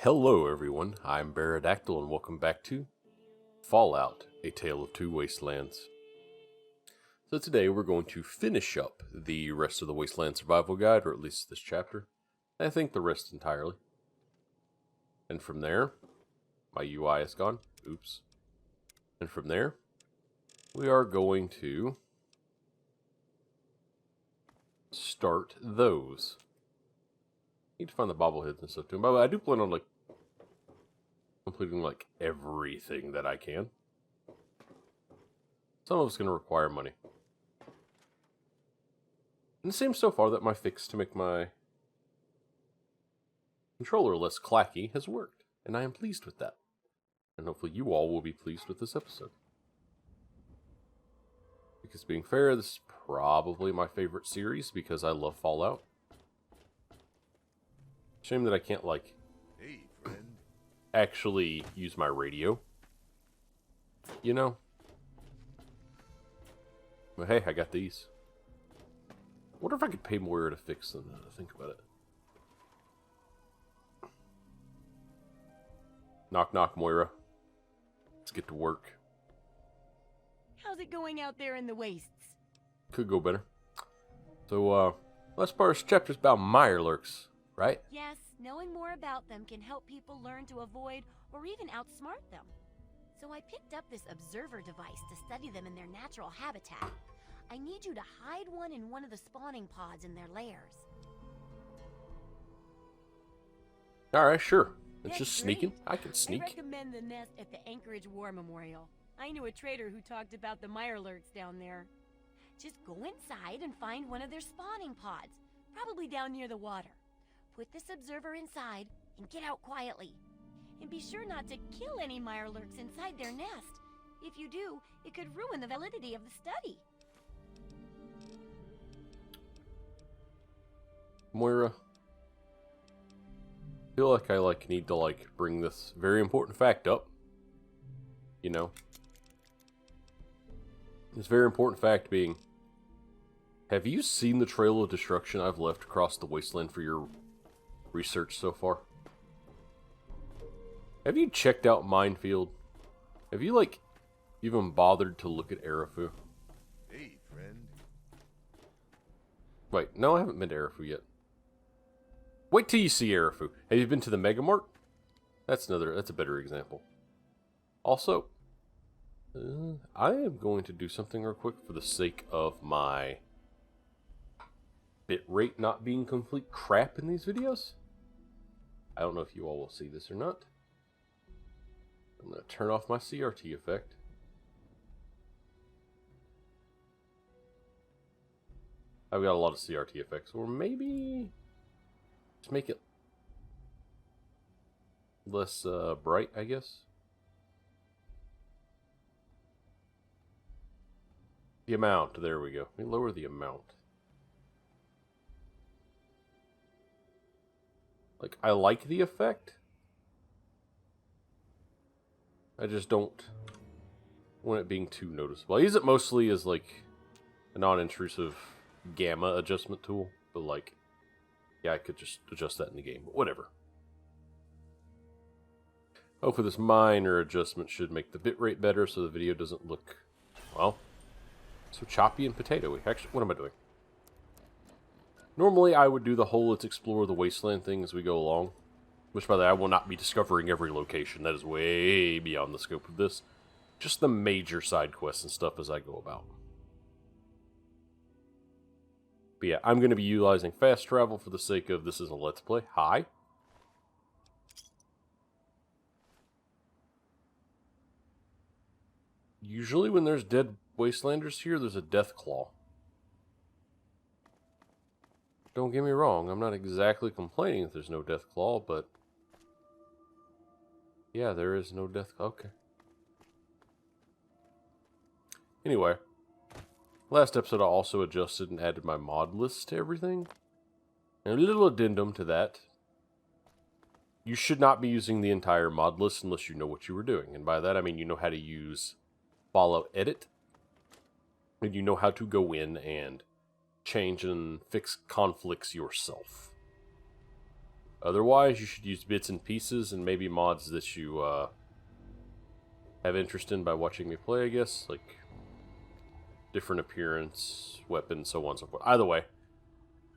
Hello everyone, I'm Bearadactyl and welcome back to Fallout, A Tale of Two Wastelands. So today we're going to finish up the rest of the Wasteland Survival Guide, or at least this chapter. I think the rest entirely. And from there, my UI is gone. Oops. And from there, we are going to start those. Need to find the bobbleheads and stuff too. By the way, I do plan on completing everything that I can. Some of it's going to require money. And it seems so far that my fix to make my controller less clacky has worked, and I am pleased with that. And hopefully you all will be pleased with this episode. Because being fair, this is probably my favorite series because I love Fallout. Shame that I can't, Hey, friend. actually use my radio. You know? But hey, I got these. I wonder if I could pay Moira to fix them now that I think about it. Knock knock, Moira. Let's get to work. How's it going out there in the wastes? Could go better. So, last part of this chapter's about mirelurks, right? Yes, knowing more about them can help people learn to avoid or even outsmart them. So I picked up this observer device to study them in their natural habitat. I need you to hide one in one of the spawning pods in their lairs. Alright, sure. It's That's just sneaking. great. I can sneak. I recommend the nest at the Anchorage War Memorial. I knew a trader who talked about the mirelurks down there. Just go inside and find one of their spawning pods, probably down near the water. Put this observer inside and get out quietly. And be sure not to kill any mirelurks inside their nest. If you do, it could ruin the validity of the study. Moira. I feel like I need to bring this very important fact up. You know. This very important fact being, have you seen the trail of destruction I've left across the wasteland for your research so far? Have you checked out Minefield? Have you even bothered to look at Arafu? Hey, friend. Wait, no, I haven't been to Arafu yet. Wait till you see Arafu. Have you been to the Mega Mart? That's a better example. Also, I am going to do something real quick for the sake of my bitrate not being complete crap in these videos. I don't know if you all will see this or not. I'm going to turn off my CRT effect. I've got a lot of CRT effects, or maybe just make it less bright, I guess. The amount, there we go. Let me lower the amount. I like the effect. I just don't want it being too noticeable. I use it mostly as a non-intrusive gamma adjustment tool, but yeah, I could just adjust that in the game, but whatever. Hopefully this minor adjustment should make the bitrate better so the video doesn't look, well, so choppy and potatoey. Actually, what am I doing? Normally I would do the whole let's explore the wasteland thing as we go along. Which, by the way, I will not be discovering every location. That is way beyond the scope of this. Just the major side quests and stuff as I go about. But yeah, I'm going to be utilizing fast travel for the sake of this is a let's play. Hi. Usually when there's dead wastelanders here, there's a death claw. Don't get me wrong, I'm not exactly complaining that there's no death claw, but yeah, there is no death claw. Okay. Anyway, last episode I also adjusted and added my mod list to everything. And a little addendum to that. You should not be using the entire mod list unless you know what you were doing. And by that I mean you know how to use Fallout Edit. And you know how to go in and change and fix conflicts yourself. Otherwise, you should use bits and pieces and maybe mods that you have interest in by watching me play, I guess. Like, different appearance, weapons, so on and so forth. Either way,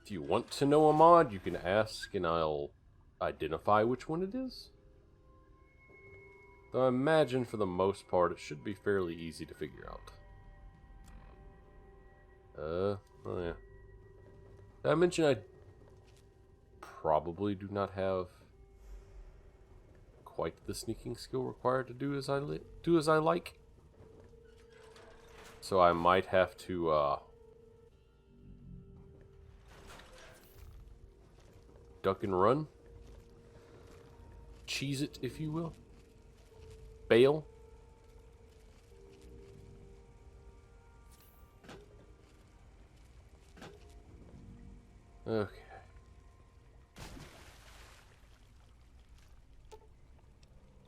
if you want to know a mod, you can ask and I'll identify which one it is. Though I imagine for the most part it should be fairly easy to figure out. Oh yeah. Did I mention I probably do not have quite the sneaking skill required to do as I like? So I might have to duck and run. Cheese it, if you will. Bail. Okay.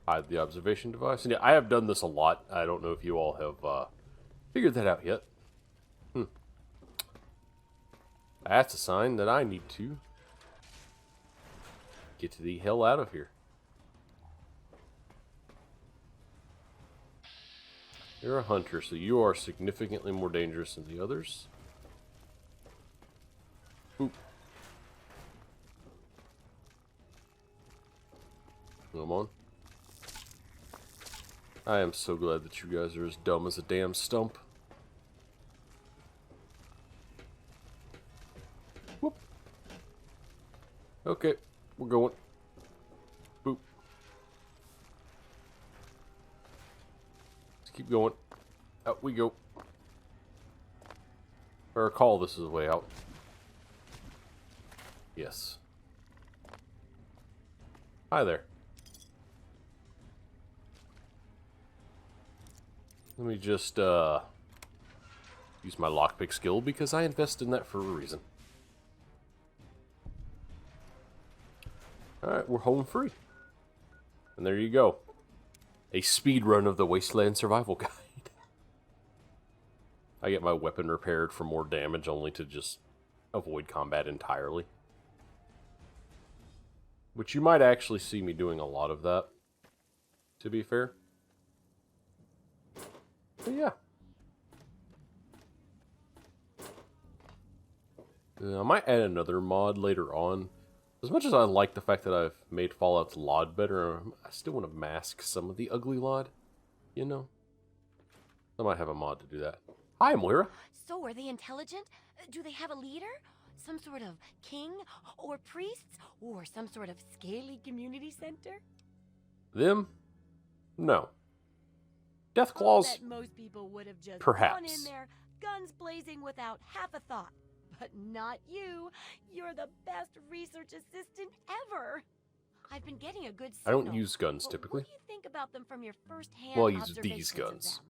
Hide the observation device. And yeah, I have done this a lot. I don't know if you all have figured that out yet. That's a sign that I need to get the hell out of here. You're a hunter, so you are significantly more dangerous than the others. Oop. Come on. I am so glad that you guys are as dumb as a damn stump. Whoop. Okay, we're going. Boop. Let's keep going. Out we go. I recall this is the way out. Yes. Hi there. Let me just use my lockpick skill because I invest in that for a reason. Alright, we're home free. And there you go. A speed run of the Wasteland Survival Guide. I get my weapon repaired for more damage only to just avoid combat entirely. Which you might actually see me doing a lot of that, to be fair. But yeah. I might add another mod later on. As much as I like the fact that I've made Fallout's LOD better, I still want to mask some of the ugly LOD, you know? I might have a mod to do that. Hi, Moira. So, are they intelligent? Do they have a leader? Some sort of king? Or priests? Or some sort of scaly community center? Them? No. Deathclaws? That most people would have just Perhaps. gone in there, guns blazing without half a thought. But not you. You're the best research assistant ever. I've been getting a good signal. I don't use guns But typically. What do you think about them from your first-hand Well, I use observations these of guns. them?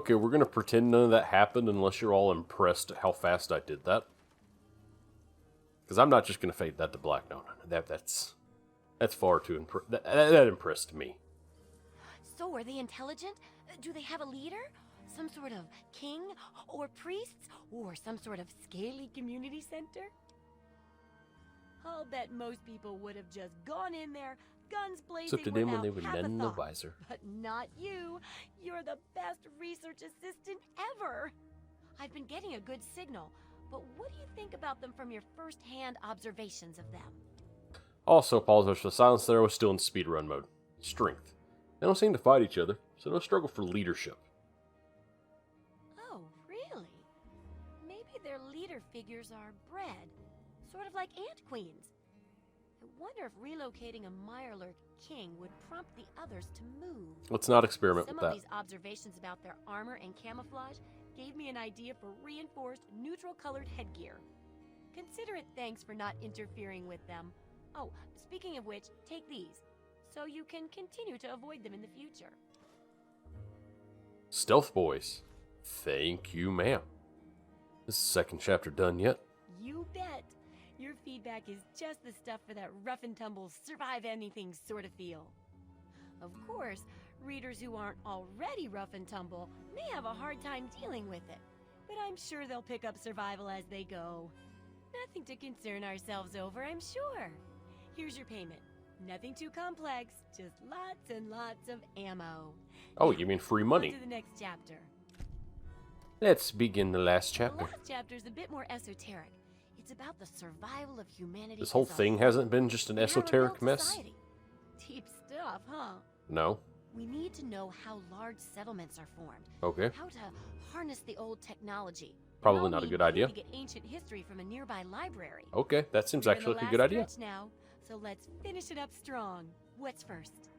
Okay, we're going to pretend none of that happened unless you're all impressed at how fast I did that. Because I'm not just going to fade that to black. No, that's far too that impressed me. So, are they intelligent? Do they have a leader? Some sort of king? Or priests? Or some sort of scaly community center? I'll bet most people would have just gone in there, guns blazing, Except to them when they would half a mend the thought. visor. But not you. You're the best research assistant ever. I've been getting a good signal, but what do you think about them from your first-hand observations of them? Also, apologize for the silence there. I was still in speedrun mode. Strength. They don't seem to fight each other, so no struggle for leadership. Oh, really? Maybe their leader figures are bred, sort of like ant queens. I wonder if relocating a Mirelurk king would prompt the others to move. Let's not experiment with Some that. of these observations about their armor and camouflage gave me an idea for reinforced, neutral-colored headgear. Consider it thanks for not interfering with them. Oh, speaking of which, take these, so you can continue to avoid them in the future. Stealth boys. Thank you, ma'am. Is the second chapter done yet? You bet. Your feedback is just the stuff for that rough-and-tumble, survive-anything sort of feel. Of course, readers who aren't already rough-and-tumble may have a hard time dealing with it, but I'm sure they'll pick up survival as they go. Nothing to concern ourselves over, I'm sure. Here's your payment. Nothing too complex, just lots and lots of ammo. Oh, Now, you mean free on money? to the next chapter. Let's begin the last The chapter. last chapter's a bit more esoteric. It's about the survival of humanity. This whole as a thing whole. hasn't been just an We have a esoteric built mess? society. Deep stuff, huh? No. We need to know how large settlements are formed. Okay. How to harness the old technology. Probably And not a I'll good need idea. you to get ancient history from a nearby library. Okay, that seems We're in actually the like a good last idea. stretch now, so let's finish it up strong. What's first?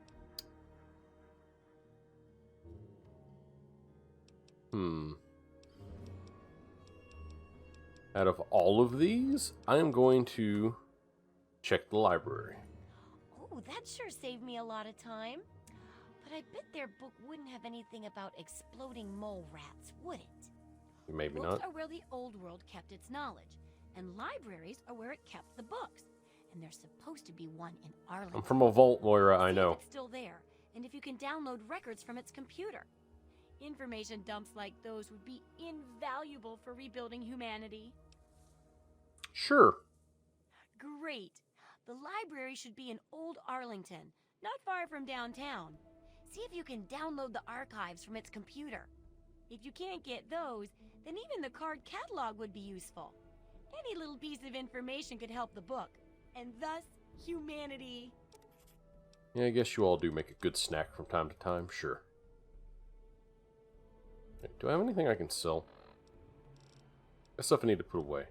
Out of all of these, I am going to check the library. Oh, that sure saved me a lot of time. But I bet their book wouldn't have anything about exploding mole rats, would it? Maybe Books not. are where the old world kept its knowledge, and libraries are where it kept the books. And there's supposed to be one in Arlington. I'm from a vault, Moira, I See if know. it's still there, and if you can download records from its computer. Information dumps like those would be invaluable for rebuilding humanity. Sure. Great. The library should be in Old Arlington, not far from downtown. See if you can download the archives from its computer. If you can't get those, then even the card catalog would be useful. Any little piece of information could help the book, and thus humanity. Yeah, I guess you all do make a good snack from time to time, sure. Do I have anything I can sell? That's stuff I need to put away.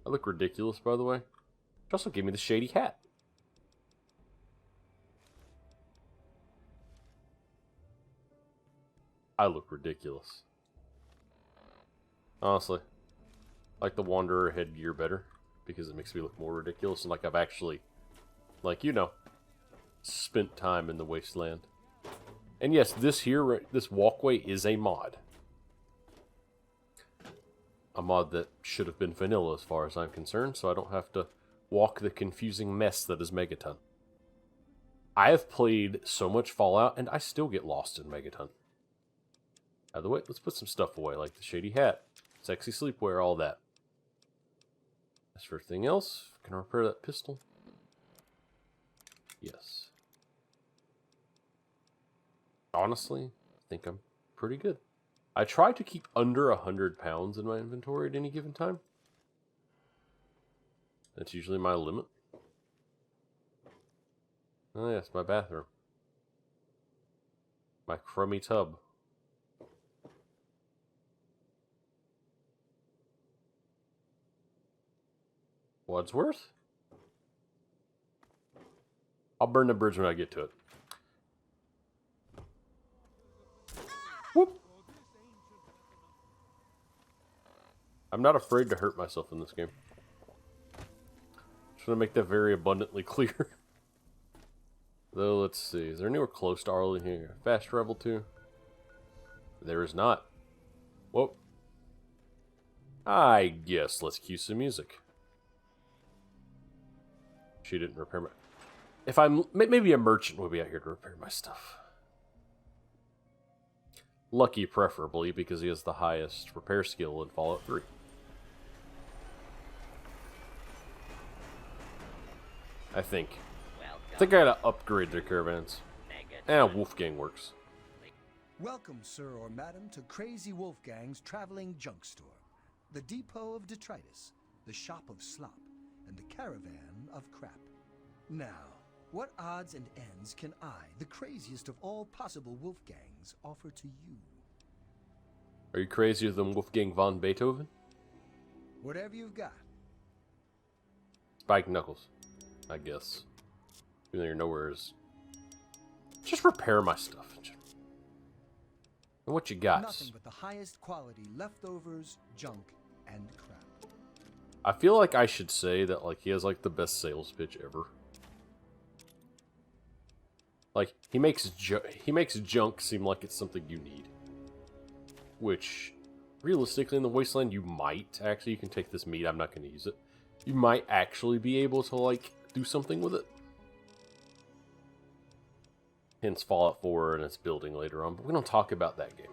I look ridiculous, by the way. She also gave me the shady hat. I look ridiculous. Honestly. I like the Wanderer headgear better. Because it makes me look more ridiculous and like I've actually, like, you know, spent time in the wasteland. And yes, this walkway is a mod. A mod that should have been vanilla as far as I'm concerned, so I don't have to walk the confusing mess that is Megaton. I have played so much Fallout, and I still get lost in Megaton. By the way, let's put some stuff away, like the shady hat, sexy sleepwear, all that. As for everything else, can I repair that pistol? Yes. Honestly, I think I'm pretty good. I try to keep under 100 pounds in my inventory at any given time. That's usually my limit. Oh yes, my bathroom. My crummy tub. Wadsworth? I'll burn the bridge when I get to it. Whoop! I'm not afraid to hurt myself in this game. Just want to make that very abundantly clear. Though, let's see. Is there anywhere close to Arlington here? Fast travel to? There is not. Whoa. I guess let's cue some music. She didn't repair my... If I'm... Maybe a merchant would be out here to repair my stuff. Lucky, preferably, because he has the highest repair skill in Fallout 3. I think I gotta upgrade their caravans. Wolfgang works. Welcome, sir or madam, to Crazy Wolfgang's traveling junk store. The depot of detritus, the shop of slop, and the caravan of crap. Now, what odds and ends can I, the craziest of all possible Wolfgangs, offer to you? Are you crazier than Wolfgang von Beethoven? Whatever you've got. Spike Knuckles, I guess. Even though you're nowhere is... Just repair my stuff. And what you got? Nothing but the highest quality leftovers, junk, and crap. I feel like I should say that like he has like the best sales pitch ever. Like he makes junk seem like it's something you need. Which realistically in the Wasteland you might actually, you can take this meat, I'm not going to use it. You might actually be able to like do something with it. Hence Fallout 4 and its building later on, but we don't talk about that game.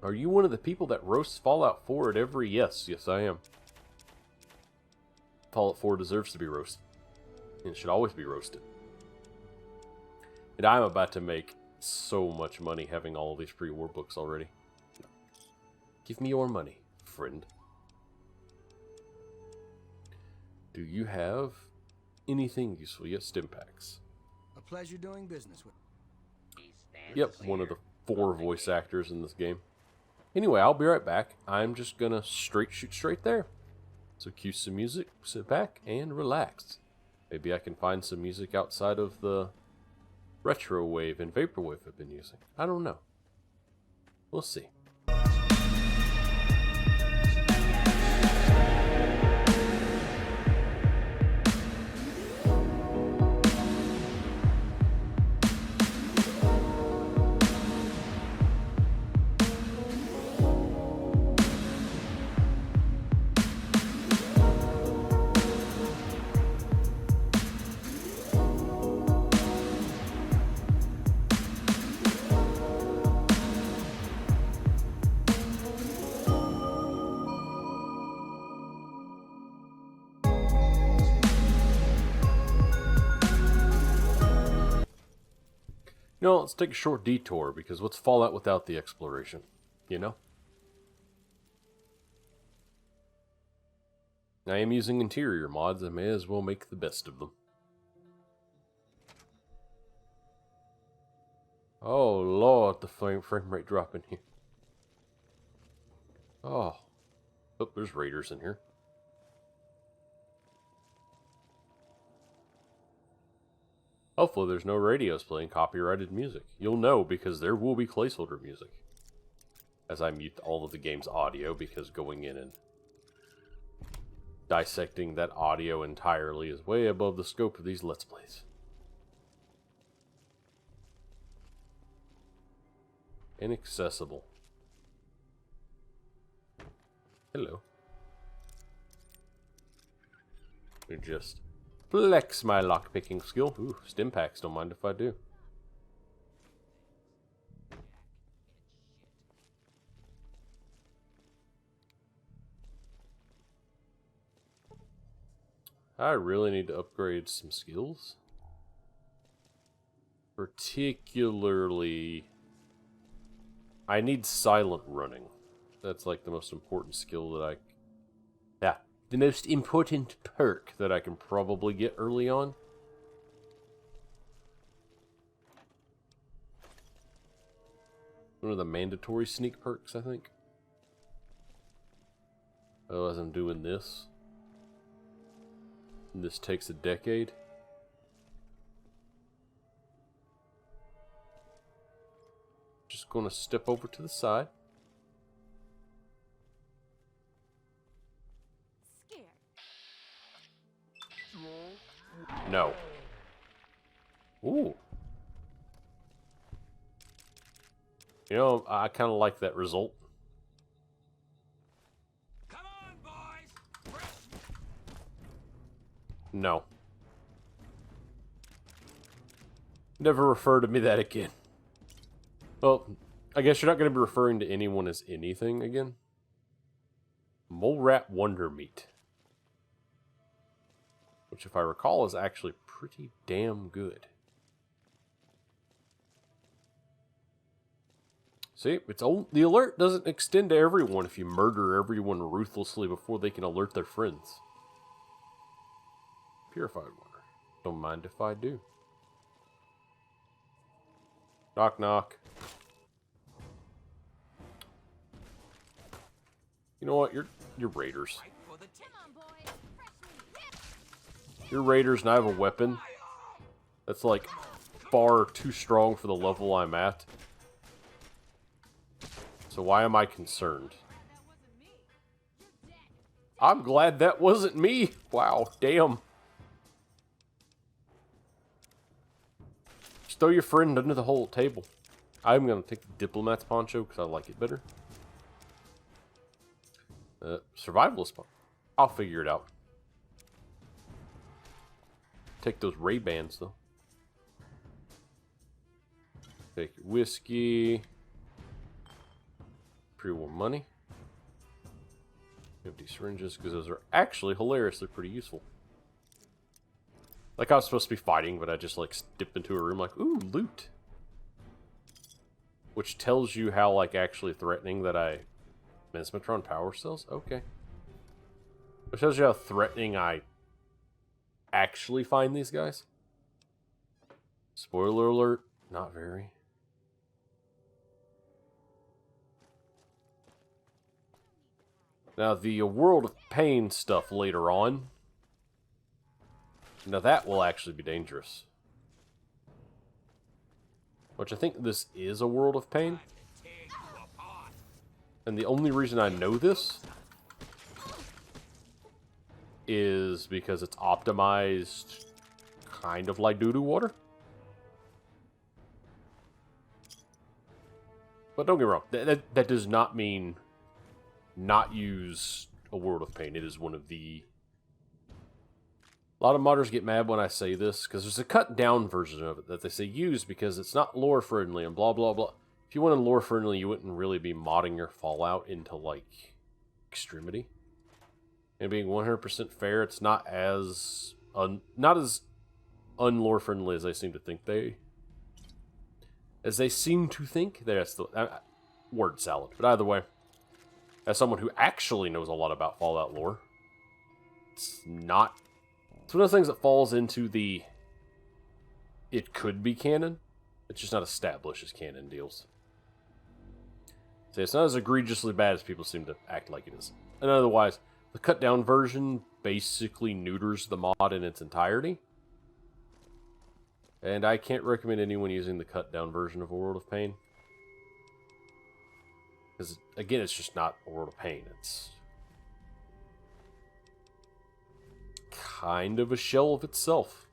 Are you one of the people that roasts Fallout 4 at every... Yes, I am. Fallout 4 deserves to be roasted. And it should always be roasted. And I'm about to make so much money having all of these pre-war books already. Give me your money, friend. Do you have... anything useful? Yes, stim packs. A pleasure doing business with. Yep, one of the 4 voice actors in this game. Anyway, I'll be right back. I'm just gonna shoot straight there. So cue some music, sit back, and relax. Maybe I can find some music outside of the retro wave and vaporwave I've been using. I don't know. We'll see. No, let's take a short detour, because what's Fallout without the exploration? You know? I am using interior mods, I may as well make the best of them. Oh lord, the frame rate dropping here. Oh, there's raiders in here. Hopefully there's no radios playing copyrighted music. You'll know because there will be placeholder music. As I mute all of the game's audio, because going in and dissecting that audio entirely is way above the scope of these Let's Plays. Inaccessible. Hello. We just flex my lockpicking skill. Ooh, stim packs, don't mind if I do. I really need to upgrade some skills. Particularly, I need silent running. That's like the most important skill that the most important perk that I can probably get early on. One of the mandatory sneak perks, I think. Oh, as I'm doing this. And this takes a decade. Just gonna step over to the side. No. Ooh. You know, I kind of like that result. Come on, boys! No. Never refer to me that again. Well, I guess you're not going to be referring to anyone as anything again. Mole Rat Wonder Meat. Which, if I recall, is actually pretty damn good. See, the alert doesn't extend to everyone if you murder everyone ruthlessly before they can alert their friends. Purified water. Don't mind if I do. Knock, knock. You know what? You're raiders. You're raiders, and I have a weapon that's like far too strong for the level I'm at. So why am I concerned? I'm glad that wasn't me. Wow, damn. Just throw your friend under the whole table. I'm gonna take the diplomat's poncho because I like it better. Survivalist poncho. I'll figure it out. Take those Ray-Bans, though. Take your whiskey. Pre-war money. Empty syringes, because those are actually hilarious. They're pretty useful. Like I was supposed to be fighting, but I just like step into a room like, ooh, loot. Which tells you how like actually threatening that I... Mesmetron power cells? Okay. Which tells you how threatening I actually find these guys. Spoiler alert, not very. Now the World of Pain stuff later on. Now that will actually be dangerous. Which I think this is a World of Pain. And the only reason I know this is because it's optimized kind of like doo-doo water. But don't get me wrong, that does not mean not use a World of Pain. It is one of the... A lot of modders get mad when I say this, because there's a cut-down version of it that they say use because it's not lore-friendly and blah blah blah. If you wanted lore-friendly, you wouldn't really be modding your Fallout into, like, extremity. And being 100% fair, it's not as unlore-friendly as they seem to think That's the word salad. But either way, as someone who actually knows a lot about Fallout lore, it's not... It's one of those things that falls into the... It could be canon. It's just not established as canon deals. See, it's not as egregiously bad as people seem to act like it is. And otherwise, the cut-down version basically neuters the mod in its entirety. And I can't recommend anyone using the cut-down version of A World of Pain. Because, again, it's just not A World of Pain. It's kind of a shell of itself.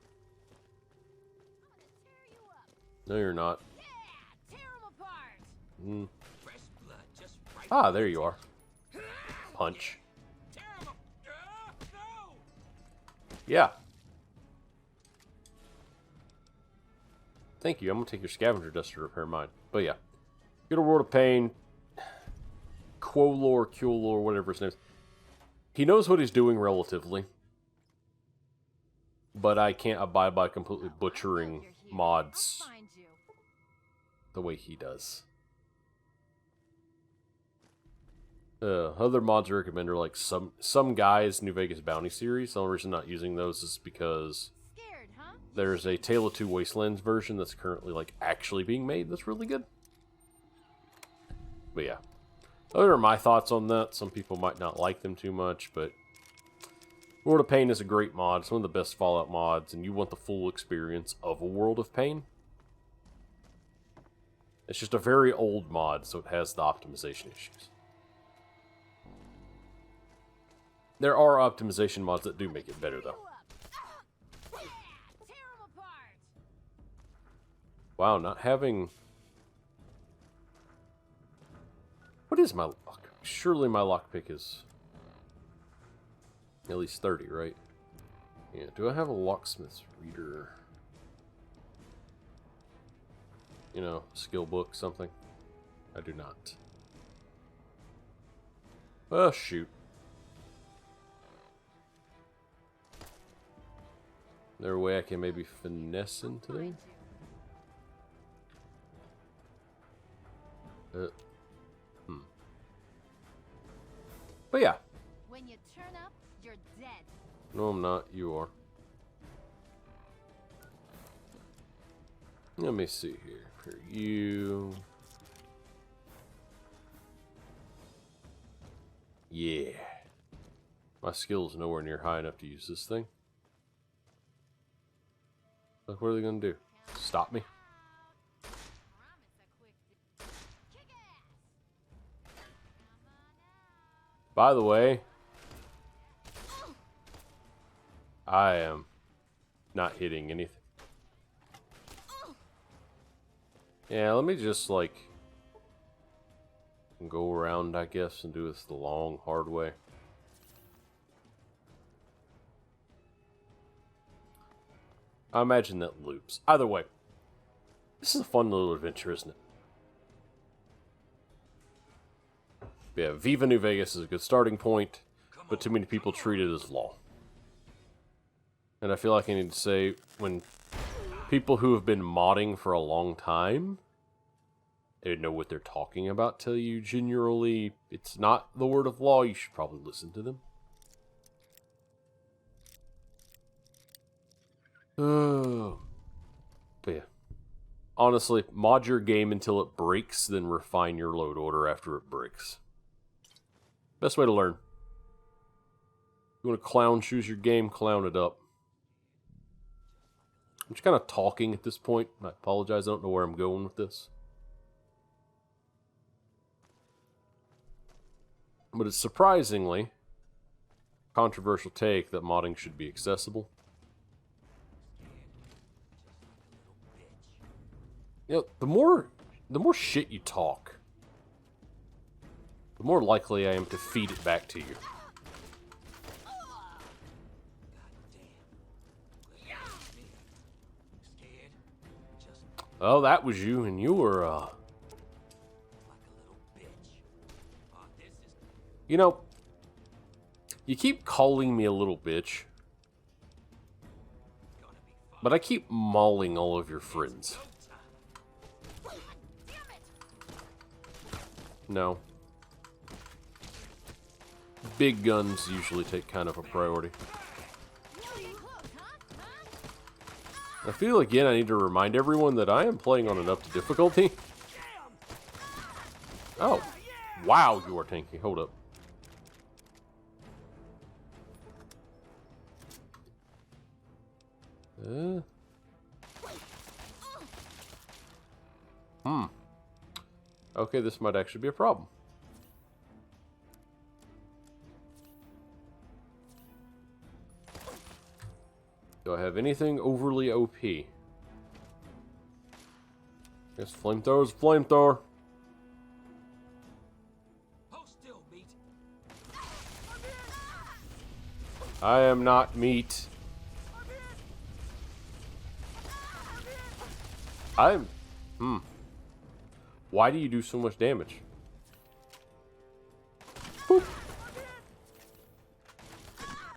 No, you're not. Ah, there you are. Punch. Yeah. Thank you. I'm going to take your scavenger dust to repair mine. But yeah. Good World of Pain. Quolor, Culor, whatever his name is. He knows what he's doing relatively. But I can't abide by completely butchering mods the way he does. Other mods I recommend are like some guys New Vegas Bounty series. The only reason I'm not using those is because there's a Tale of Two Wastelands version that's currently like actually being made that's really good. But yeah. Those are my thoughts on that. Some people might not like them too much, but World of Pain is a great mod. It's one of the best Fallout mods, and you want the full experience of a World of Pain. It's just a very old mod, so it has the optimization issues. There are optimization mods that do make it better, though. Wow, not having... What is my lock? Surely my lockpick is at least 30, right? Yeah, do I have a locksmith's reader? You know, skill book, something? I do not. Oh, shoot. Is there a way I can maybe finesse into there? But yeah. When you turn up, you're dead. No, I'm not. You are. Let me see here. For you. Yeah. My skill's nowhere near high enough to use this thing. Like, what are they gonna do? Stop me? By the way, I am not hitting anything. Yeah, let me just, like, go around, I guess, and do this the long, hard way. I imagine that loops. Either way, this is a fun little adventure, isn't it? Yeah, Viva New Vegas is a good starting point, but too many people treat it as law. And I feel like I need to say, when people who have been modding for a long time, they know what they're talking about, tell you generally it's not the word of law, you should probably listen to them. Oh. But yeah. Honestly, mod your game until it breaks, then refine your load order after it breaks. Best way to learn. You want to clown choose your game, clown it up. I'm just kind of talking at this point. I apologize, I don't know where I'm going with this. But it's surprisingly controversial take that modding should be accessible. You know, the more shit you talk, the more likely I am to feed it back to you. Oh, that was you, and you were, You know, you keep calling me a little bitch, but I keep mauling all of your friends. No. Big guns usually take kind of a priority. I feel again I need to remind everyone that I am playing on an up to difficulty. Oh. Wow, you are tanky. Hold up. Okay, this might actually be a problem. Do I have anything overly OP? Guess flamethrower's flamethrower. Hold still, meat. I am not meat. I'm... Why do you do so much damage? Boop.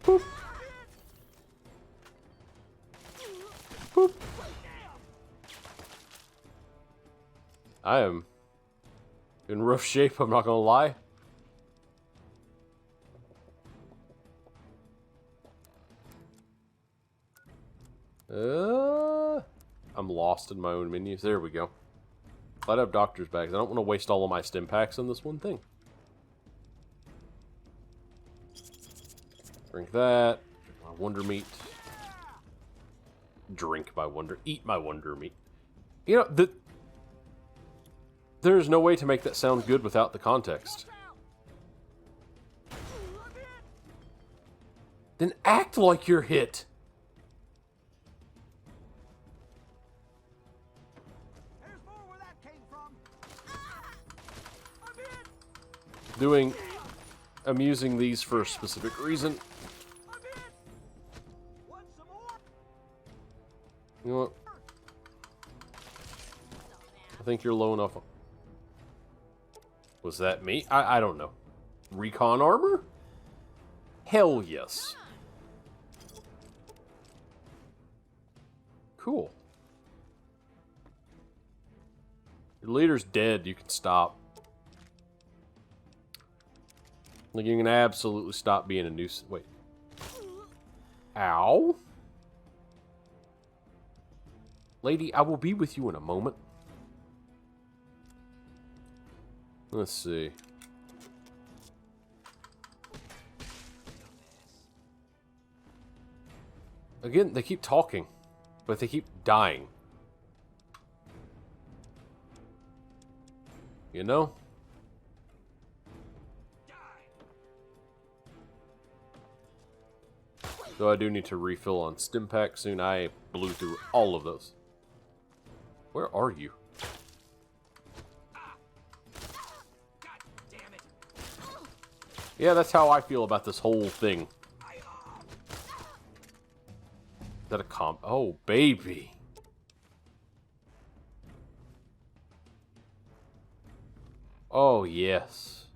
Boop. Boop. I am in rough shape, I'm not gonna lie. I'm lost in my own menus. There we go. Glad I have doctor's bags. I don't want to waste all of my stim packs on this one thing. Drink that. Drink my wonder meat. Drink my wonder... Eat my wonder meat. You know, there's no way to make that sound good without the context. Then act like you're hit. I'm using these for a specific reason. You know what? I think you're low enough. Was that me? I don't know. Recon armor? Hell yes. Cool. Your leader's dead. You can stop. Like, you can absolutely stop being a nuisance. Wait. Ow. Lady, I will be with you in a moment. Let's see. Again, they keep talking, but they keep dying. You know? Though I do need to refill on stim pack soon. I blew through all of those. Where are you? Yeah, that's how I feel about this whole thing. Is that a comp? Oh, baby. Oh, yes.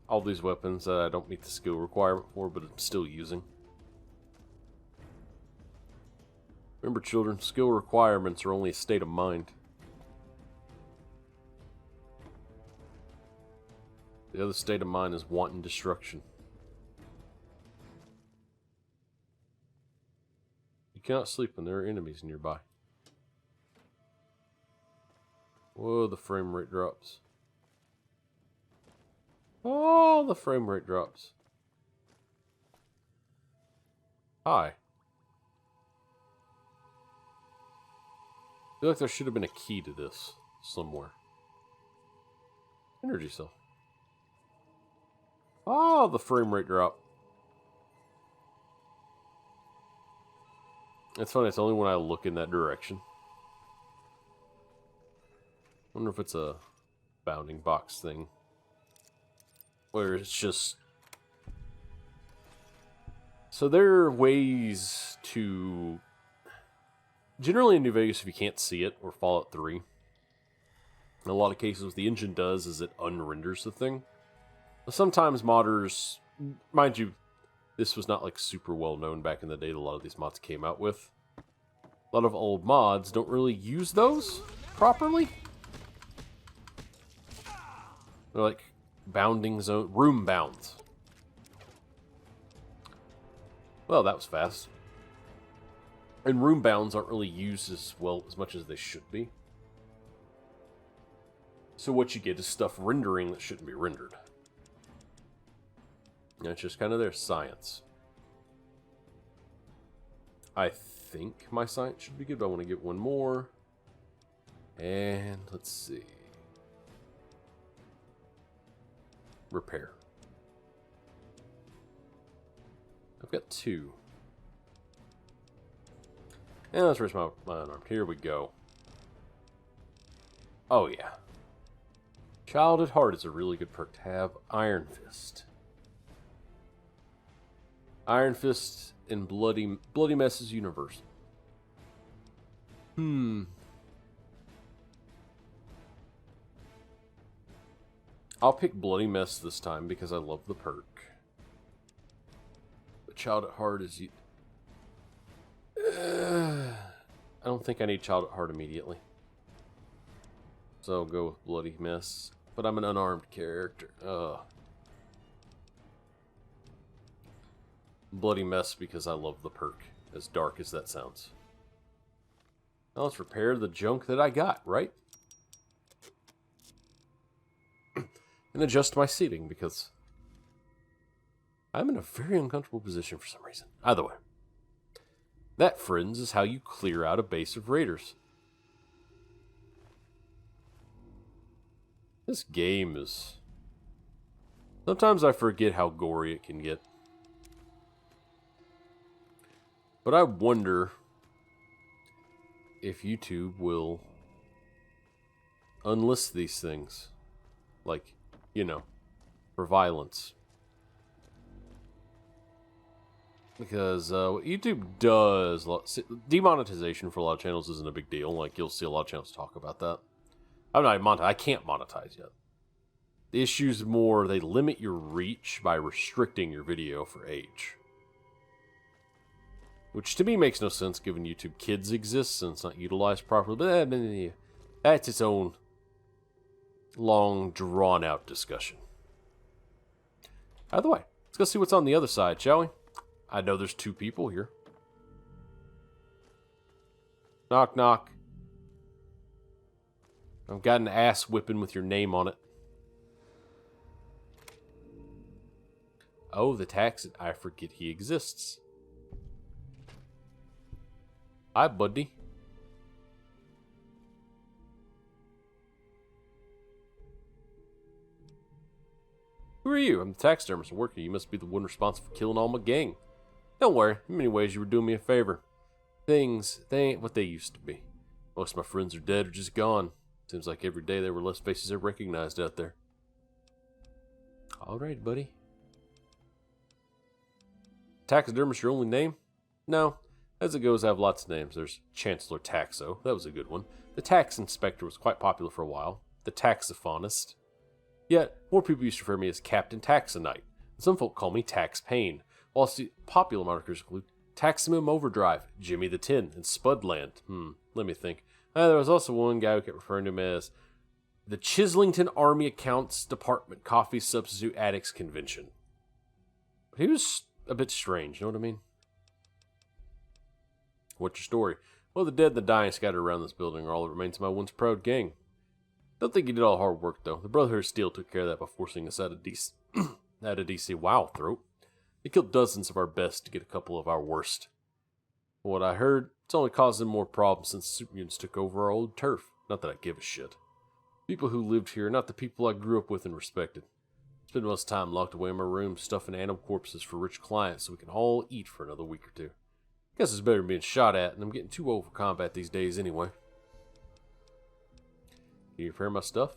All these weapons that I don't meet the skill requirement for, but I'm still using. Remember, children, skill requirements are only a state of mind. The other state of mind is wanton destruction. You cannot sleep when there are enemies nearby. Whoa, the frame rate drops. Oh, the frame rate drops. Hi. I feel like there should have been a key to this somewhere. Energy cell. Oh, the frame rate drop. It's funny, it's only when I look in that direction. Wonder if it's a bounding box thing. Where it's just... So there are ways to... Generally in New Vegas, if you can't see it, or Fallout 3, in a lot of cases what the engine does is it unrenders the thing. Sometimes modders, mind you, this was not like super well known back in the day that a lot of these mods came out with. A lot of old mods don't really use those properly. They're like bounding zone, room bounds. Well, that was fast. And room bounds aren't really used as well as much as they should be. So what you get is stuff rendering that shouldn't be rendered. And it's just kind of their science. I think my science should be good, but I want to get one more. And let's see. Repair. I've got 2. And let's raise my unarmed. Here we go. Oh yeah. Child at Heart is a really good perk to have. Iron Fist. Iron Fist in Bloody Mess is universal. I'll pick Bloody Mess this time because I love the perk. But Child at Heart is... I don't think I need Child at Heart immediately. So I'll go with Bloody Mess. But I'm an unarmed character. Bloody Mess because I love the perk, as dark as that sounds. Now let's repair the junk that I got, right? And adjust my seating because I'm in a very uncomfortable position for some reason. Either way. That, friends, is how you clear out a base of raiders. This game is... Sometimes I forget how gory it can get. But I wonder if YouTube will unlist these things. Like, you know, for violence. Because what YouTube does, demonetization for a lot of channels isn't a big deal. Like, you'll see a lot of channels talk about that. I'm not monetized. I can't monetize yet. The issue's more, they limit your reach by restricting your video for age. Which to me makes no sense given YouTube Kids exists and it's not utilized properly. But that's its own long, drawn-out discussion. Either way, let's go see what's on the other side, shall we? I know there's 2 people here. Knock, knock. I've got an ass whipping with your name on it. Oh, the tax. I forget he exists. Hi, buddy. Who are you? I'm the taxidermist worker. You must be the one responsible for killing all my gang. Don't worry. In many ways, you were doing me a favor. Things, they ain't what they used to be. Most of my friends are dead or just gone. Seems like every day there were less faces I recognized out there. Alright, buddy. Taxidermist your only name? No. As it goes, I have lots of names. There's Chancellor Taxo. That was a good one. The Tax Inspector was quite popular for a while. The Taxophonist. Yet, more people used to refer to me as Captain Taxonite. Some folk call me Tax Pain. Whilst the popular monikers include Taximum Overdrive, Jimmy the Tin, and Spudland. Let me think. There was also one guy who kept referring to him as the Chislington Army Accounts Department Coffee Substitute Addicts Convention. But he was a bit strange, you know what I mean? What's your story? Well, the dead and the dying scattered around this building are all that remains of my once proud gang. Don't think you did all the hard work, though. The Brotherhood of Steel took care of that by forcing us out of DC. Wow, throat. They killed dozens of our best to get a couple of our worst. From what I heard, it's only causing more problems since super mutants took over our old turf. Not that I give a shit. People who lived here are not the people I grew up with and respected. Spend most time locked away in my room stuffing animal corpses for rich clients so we can all eat for another week or 2. Guess it's better than being shot at, and I'm getting too old for combat these days anyway. Can you repair my stuff?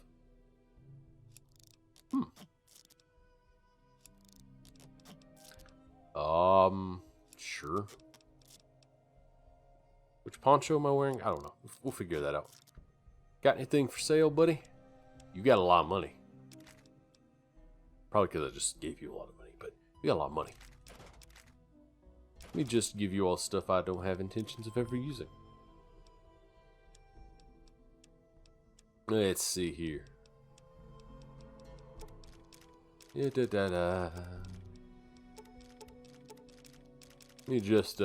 Sure. Which poncho am I wearing? I don't know. We'll figure that out. Got anything for sale, buddy? You got a lot of money. Probably because I just gave you a lot of money, but you got a lot of money. Let me just give you all stuff I don't have intentions of ever using. Let's see here. Let me just,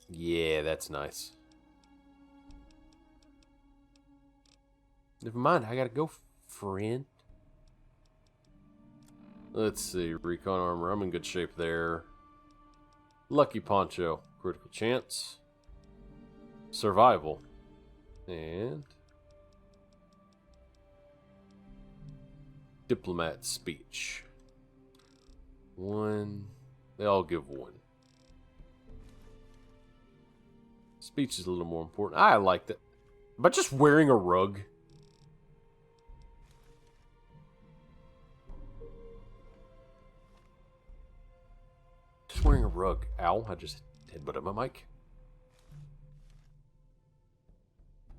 yeah, that's nice. Never mind, I gotta go, friend. Let's see, recon armor, I'm in good shape there. Lucky poncho, critical chance. Survival. And diplomat speech. 1. They all give 1. Speech is a little more important. I like that. But just wearing a rug. Just wearing a rug. Ow, I just headbutted my mic.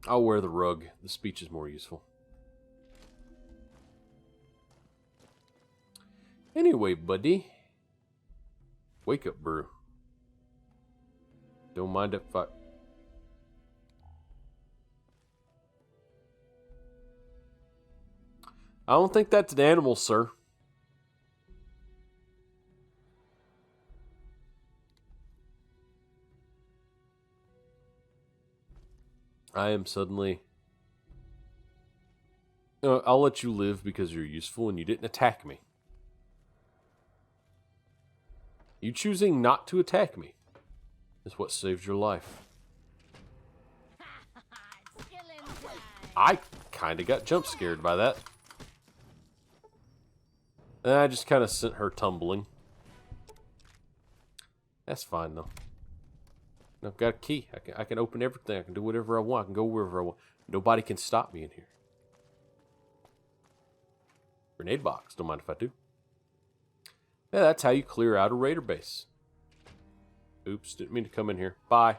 I'll wear the rug. The speech is more useful. Anyway, buddy. Wake up, brew. Don't mind if I... I don't think that's an animal, sir. I am suddenly... I'll let you live because you're useful and you didn't attack me. You choosing not to attack me is what saved your life. I kind of got jump scared by that. And I just kind of sent her tumbling. That's fine, though. I've got a key. I can open everything. I can do whatever I want. I can go wherever I want. Nobody can stop me in here. Grenade box. Don't mind if I do. Yeah, that's how you clear out a raider base. Oops, didn't mean to come in here. Bye.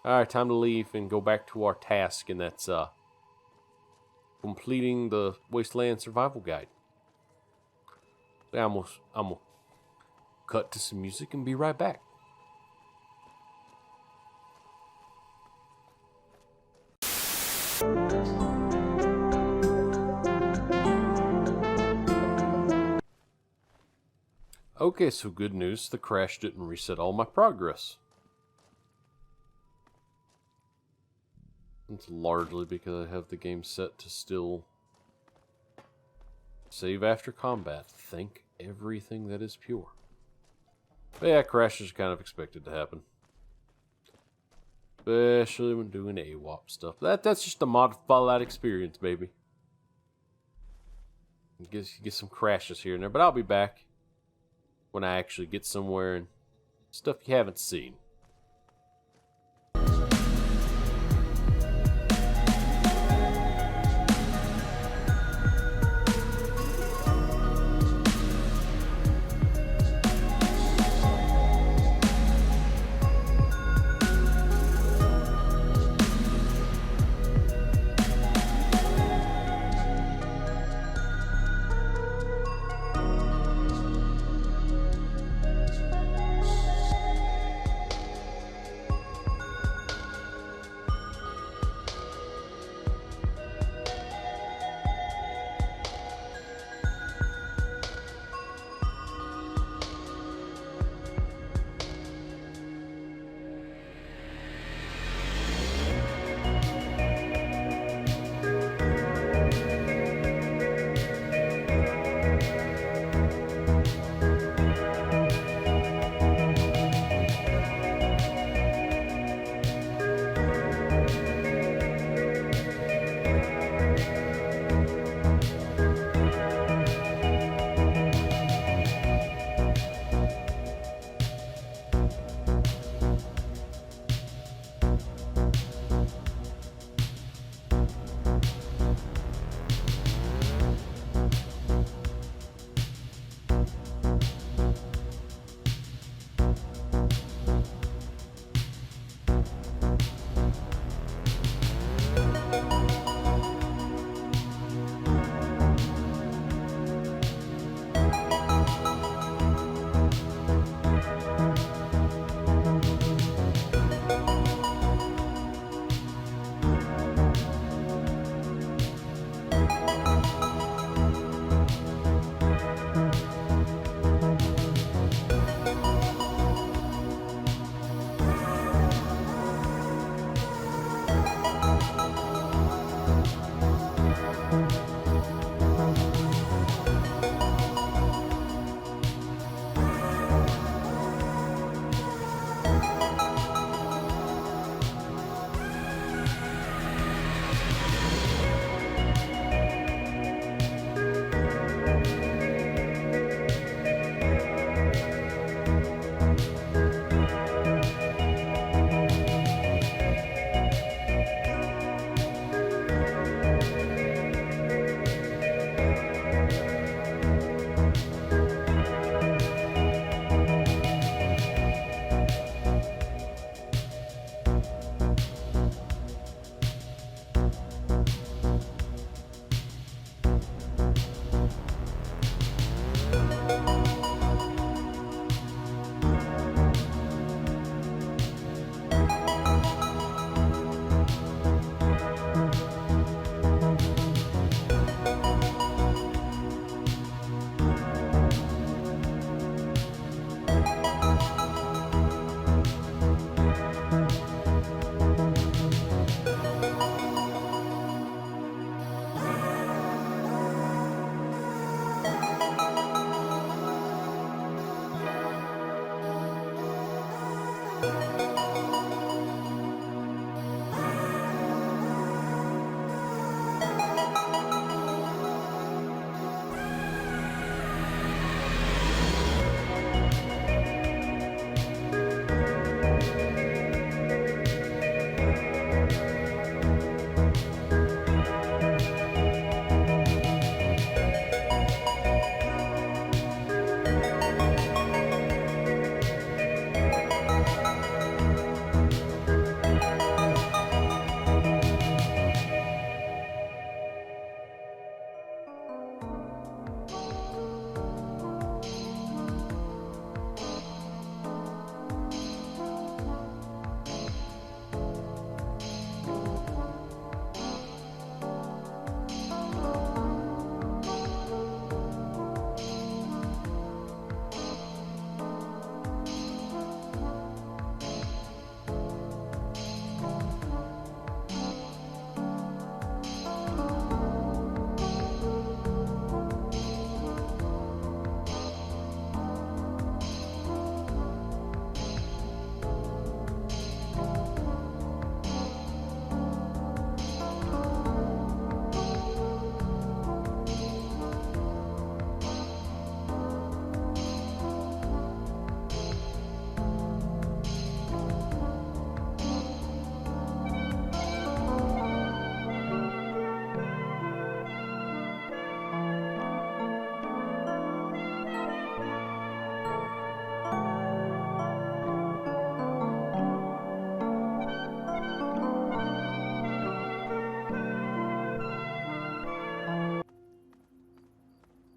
Alright, time to leave and go back to our task, and that's completing the Wasteland Survival Guide. I'm gonna cut to some music and be right back. Okay, so good news. The crash didn't reset all my progress. It's largely because I have the game set to still save after combat. Thank everything that is pure. But yeah, crashes are kind of expected to happen. Especially when doing AWAP stuff. That's just a mod Fallout experience, baby. You get some crashes here and there, but I'll be back when I actually get somewhere and stuff you haven't seen.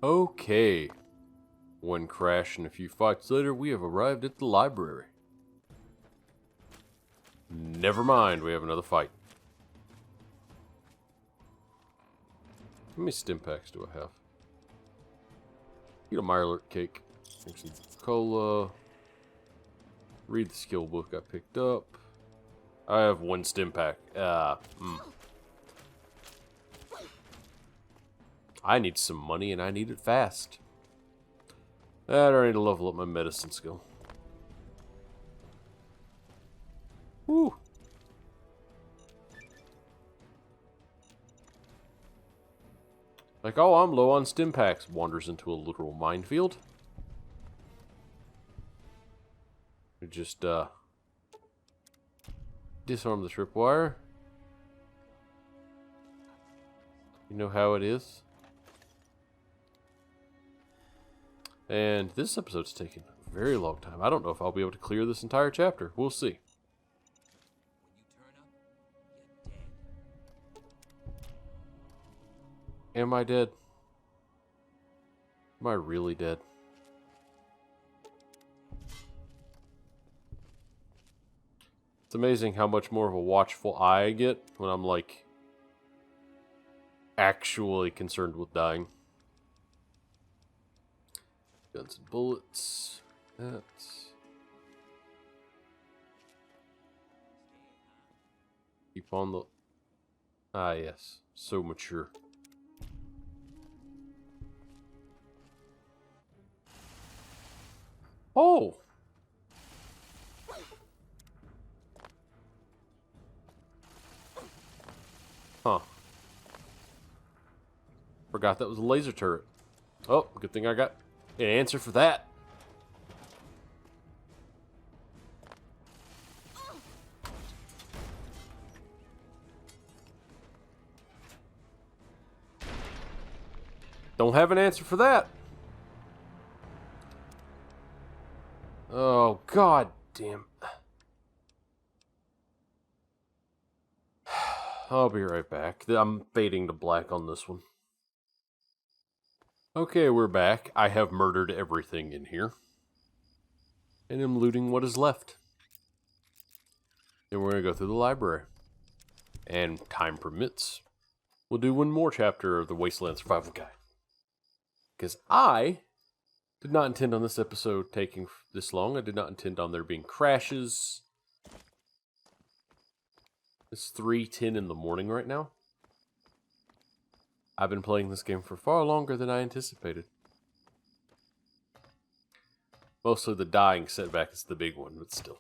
Okay. One crash and a few fights later, we have arrived at the library. Never mind, we have another fight. How many stim packs do I have? Get a Mirelurk cake. Drink some cola. Read the skill book I picked up. I have one stim pack. I need some money and I need it fast. I need to level up my medicine skill. Woo! Like, oh, I'm low on stim packs. Wanders into a literal minefield. We just, disarm the tripwire. You know how it is. And this episode's taken a very long time. I don't know if I'll be able to clear this entire chapter. We'll see. Am I dead? Am I really dead? It's amazing how much more of a watchful eye I get when I'm like actually concerned with dying. Guns and bullets. That's... Keep on the... Ah, yes. So mature. Oh! Huh. Forgot that was a laser turret. Oh, good thing I got an answer for that. Don't have an answer for that. Oh, god damn. I'll be right back. I'm fading to black on this one. Okay, we're back. I have murdered everything in here. And am looting what is left. Then we're going to go through the library. And time permits, we'll do one more chapter of the Wasteland Survival Guide. Because I did not intend on this episode taking this long. I did not intend on there being crashes. It's 3:10 in the morning right now. I've been playing this game for far longer than I anticipated. Mostly the dying setback is the big one, but still.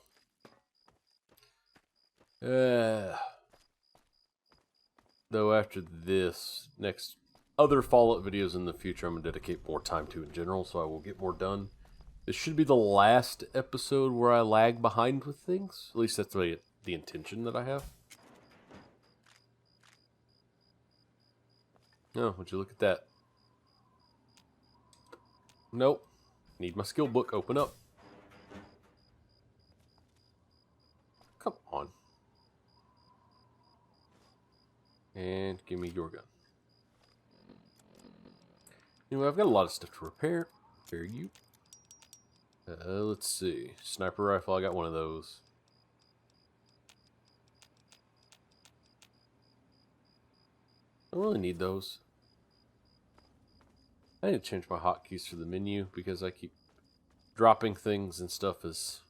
Though after this, next other Fallout videos in the future I'm going to dedicate more time to in general, so I will get more done. This should be the last episode where I lag behind with things. At least that's the intention that I have. Oh, would you look at that? Nope. Need my skill book. Open up. Come on. And give me your gun. Anyway, I've got a lot of stuff to repair. Repair you. Let's see. Sniper rifle, I got one of those. I don't really need those. I need to change my hotkeys for the menu because I keep dropping things and stuff is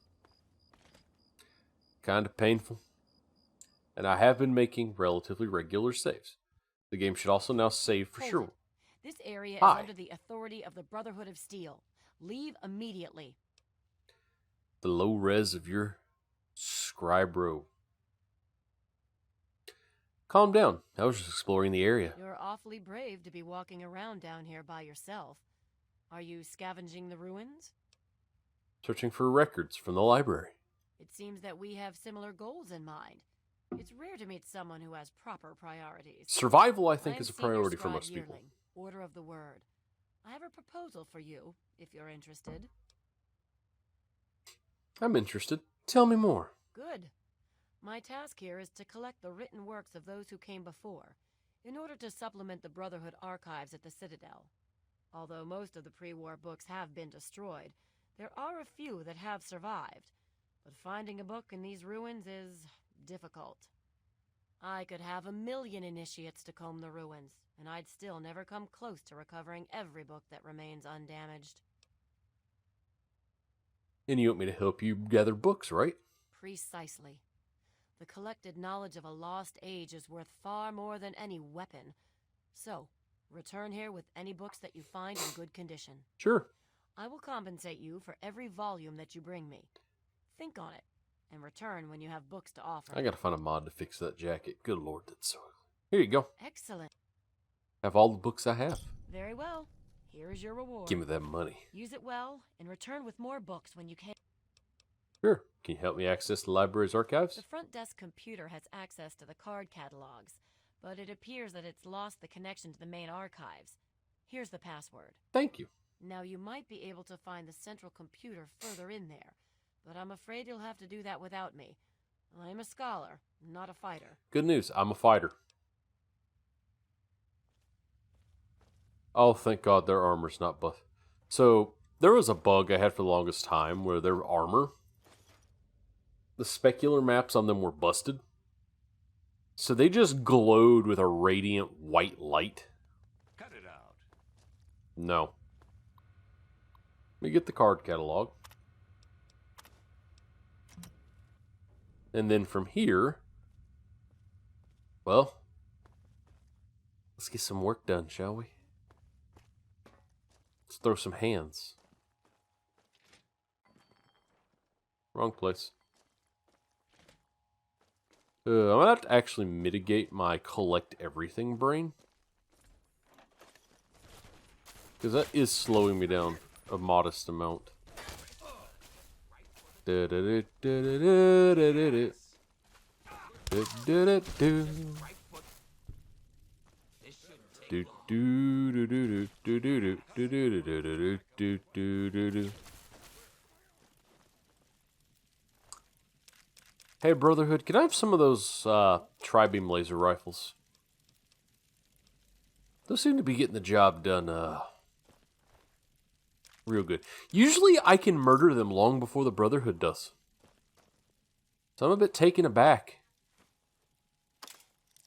kind of painful. And I have been making relatively regular saves. The game should also now save for sure. This area is Hi. under the authority of the Brotherhood of Steel. Leave immediately. The low res of your Scribro. Calm down. I was just exploring the area. You're awfully brave to be walking around down here by yourself. Are you scavenging the ruins? Searching for records from the library. It seems that we have similar goals in mind. It's rare to meet someone who has proper priorities. Survival, I think, I'm is a Senior priority for Scribe most people. Yearling, Order of the Word. I have a proposal for you, if you're interested. I'm interested. Tell me more. Good. My task here is to collect the written works of those who came before, in order to supplement the Brotherhood archives at the Citadel. Although most of the pre-war books have been destroyed, there are a few that have survived. But finding a book in these ruins is difficult. I could have 1,000,000 initiates to comb the ruins, and I'd still never come close to recovering every book that remains undamaged. And you want me to help you gather books, right? Precisely. The collected knowledge of a lost age is worth far more than any weapon. So, return here with any books that you find in good condition. Sure. I will compensate you for every volume that you bring me. Think on it, and return when you have books to offer. I gotta find a mod to fix that jacket. Good lord, that's so... Here you go. Excellent. Have all the books I have. Very well. Here is your reward. Give me that money. Use it well, and return with more books when you can. Sure. Can you help me access the library's archives? The front desk computer has access to the card catalogs, but it appears that it's lost the connection to the main archives. Here's the password. Thank you. Now, you might be able to find the central computer further in there, but I'm afraid you'll have to do that without me. I'm a scholar, not a fighter. Good news, I'm a fighter. Oh, thank God their armor's not buff. So, there was a bug I had for the longest time where their armor, the specular maps on them were busted. So they just glowed with a radiant white light. Cut it out. No. Let me get the card catalog. And then from here, well, let's get some work done, shall we? Let's throw some hands. Wrong place. I'm gonna have to actually mitigate my collect everything brain, because that is slowing me down a modest amount. Hey, Brotherhood, can I have some of those tri-beam laser rifles? Those seem to be getting the job done real good. Usually I can murder them long before the Brotherhood does. So I'm a bit taken aback.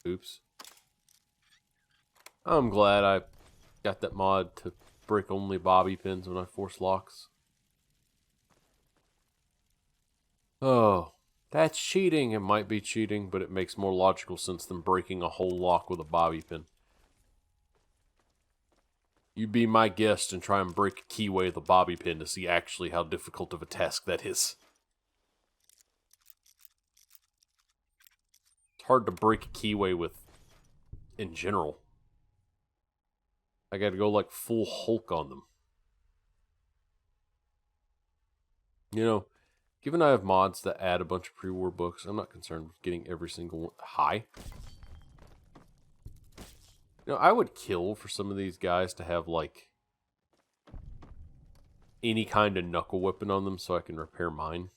Oops. I'm glad I got that mod to break only bobby pins when I force locks. Oh, that's cheating. It might be cheating, but it makes more logical sense than breaking a whole lock with a bobby pin. You be my guest and try and break a keyway with a bobby pin to see actually how difficult of a task that is. It's hard to break a keyway with, in general. I gotta go like full Hulk on them. You know, given I have mods that add a bunch of pre-war books, I'm not concerned with getting every single one high. You know, I would kill for some of these guys to have, like, any kind of knuckle weapon on them so I can repair mine.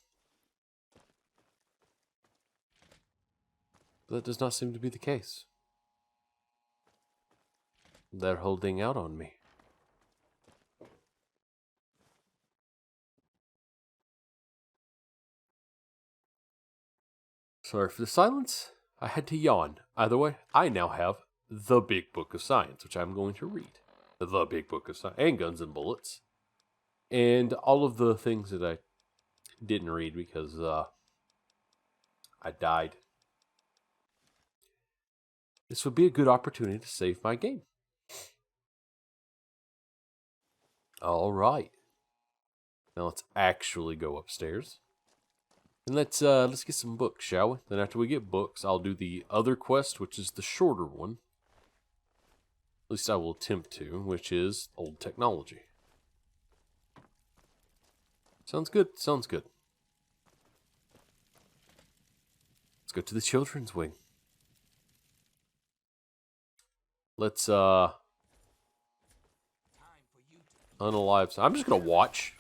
But that does not seem to be the case. They're holding out on me. Sorry for the silence. I had to yawn. Either way, I now have The Big Book of Science, which I'm going to read. The Big Book of Science, and Guns and Bullets. And all of the things that I didn't read because I died. This would be a good opportunity to save my game. Alright. Now let's actually go upstairs. And let's get some books, shall we? Then after we get books, I'll do the other quest, which is the shorter one. At least I will attempt to, which is old technology. Sounds good, sounds good. Let's go to the children's wing. Let's unalive. I'm just gonna watch.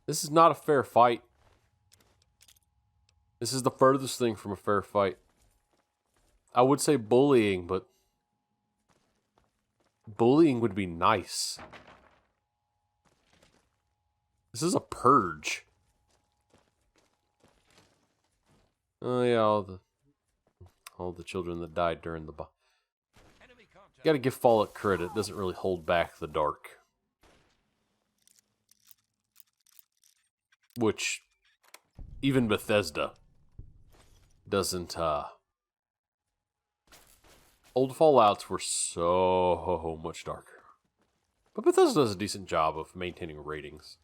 This is not a fair fight. This is the furthest thing from a fair fight. I would say bullying, but bullying would be nice. This is a purge. Oh yeah, all the children that died during the Enemy contact. Gotta give Fallout credit. It doesn't really hold back the dark. Which even Bethesda doesn't, old Fallouts were so much darker. But Bethesda does a decent job of maintaining ratings.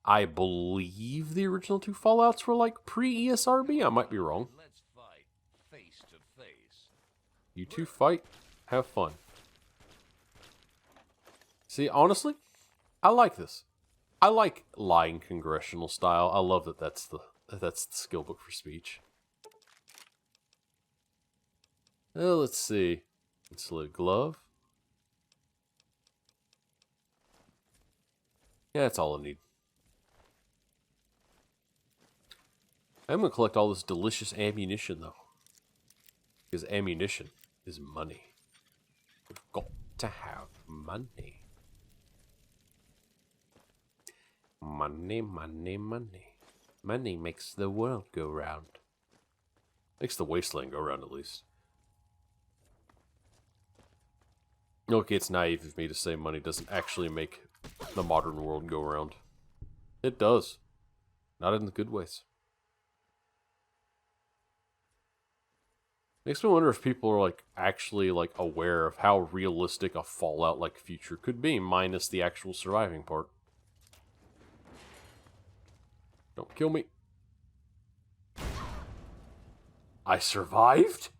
I believe the original 2 Fallouts were like pre-ESRB. I might be wrong. Let's fight face to face. You two fight. Have fun. See, honestly, I like this. I like lying congressional style. I love that that's the skill book for speech. Let's see. Insulated glove. Yeah, that's all I need. I'm going to collect all this delicious ammunition, though. Because ammunition is money. We've got to have money. Money, money, money. Money makes the world go round. Makes the wasteland go round, at least. Okay, it's naive of me to say money doesn't actually make the modern world go round. It does. Not in the good ways. Makes me wonder if people are actually aware of how realistic a Fallout-like future could be, minus the actual surviving part. Don't kill me. I survived?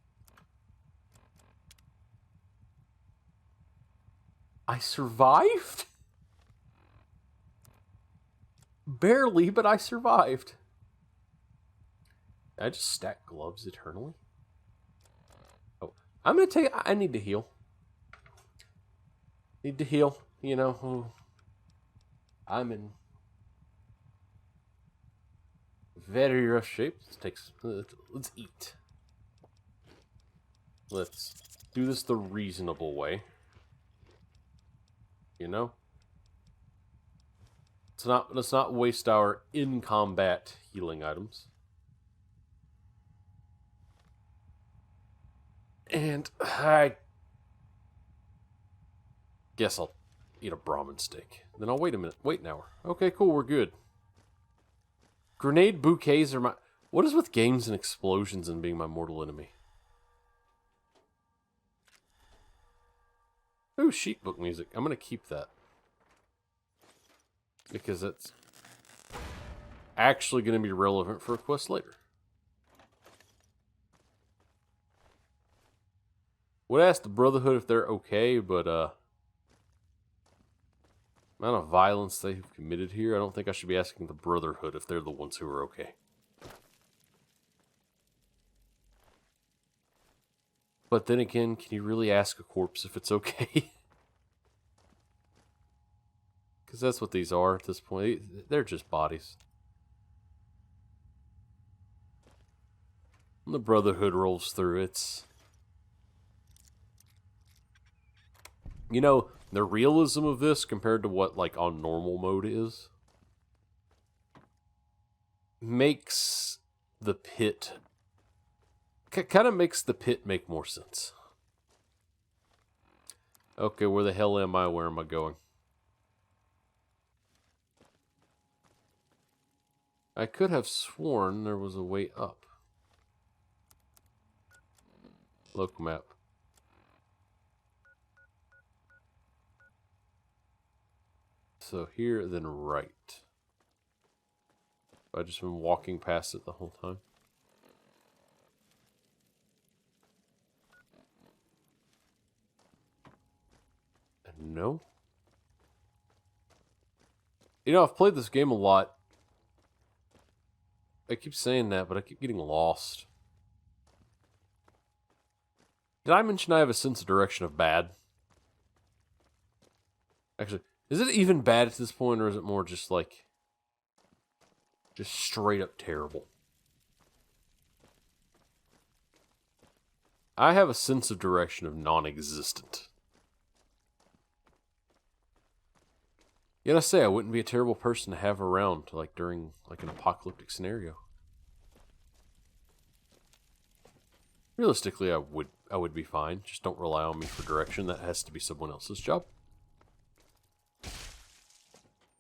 I survived? Barely, but I survived. Did I just stack gloves eternally? Oh, I'm gonna take... I need to heal. Need to heal, you know. I'm in very rough shape. Let's eat. Let's do this the reasonable way. You know? Let's not waste our in-combat healing items. And I guess I'll eat a Brahmin steak. Then I'll wait a minute. Wait an hour. Okay, cool, we're good. Grenade bouquets are my... What is with games and explosions and being my mortal enemy? Ooh, sheet book music. I'm gonna keep that. Because it's actually gonna be relevant for a quest later. Would ask the Brotherhood if they're okay, but amount of violence they've committed here, I don't think I should be asking the Brotherhood if they're the ones who are okay. But then again, can you really ask a corpse if it's okay? Because that's what these are at this point. They're just bodies. When the Brotherhood rolls through, it's... You know, the realism of this compared to what, on normal mode is, makes the pit... kind of makes the pit make more sense. Okay, where the hell am I? Where am I going? I could have sworn there was a way up. Local map. So here, then right. I've just been walking past it the whole time. And no. You know, I've played this game a lot. I keep saying that, but I keep getting lost. Did I mention I have a sense of direction of bad? Actually, is it even bad at this point, or is it more just just straight up terrible? I have a sense of direction of non-existent. Yet I say I wouldn't be a terrible person to have around, like during like an apocalyptic scenario. Realistically, I would be fine. Just don't rely on me for direction. That has to be someone else's job.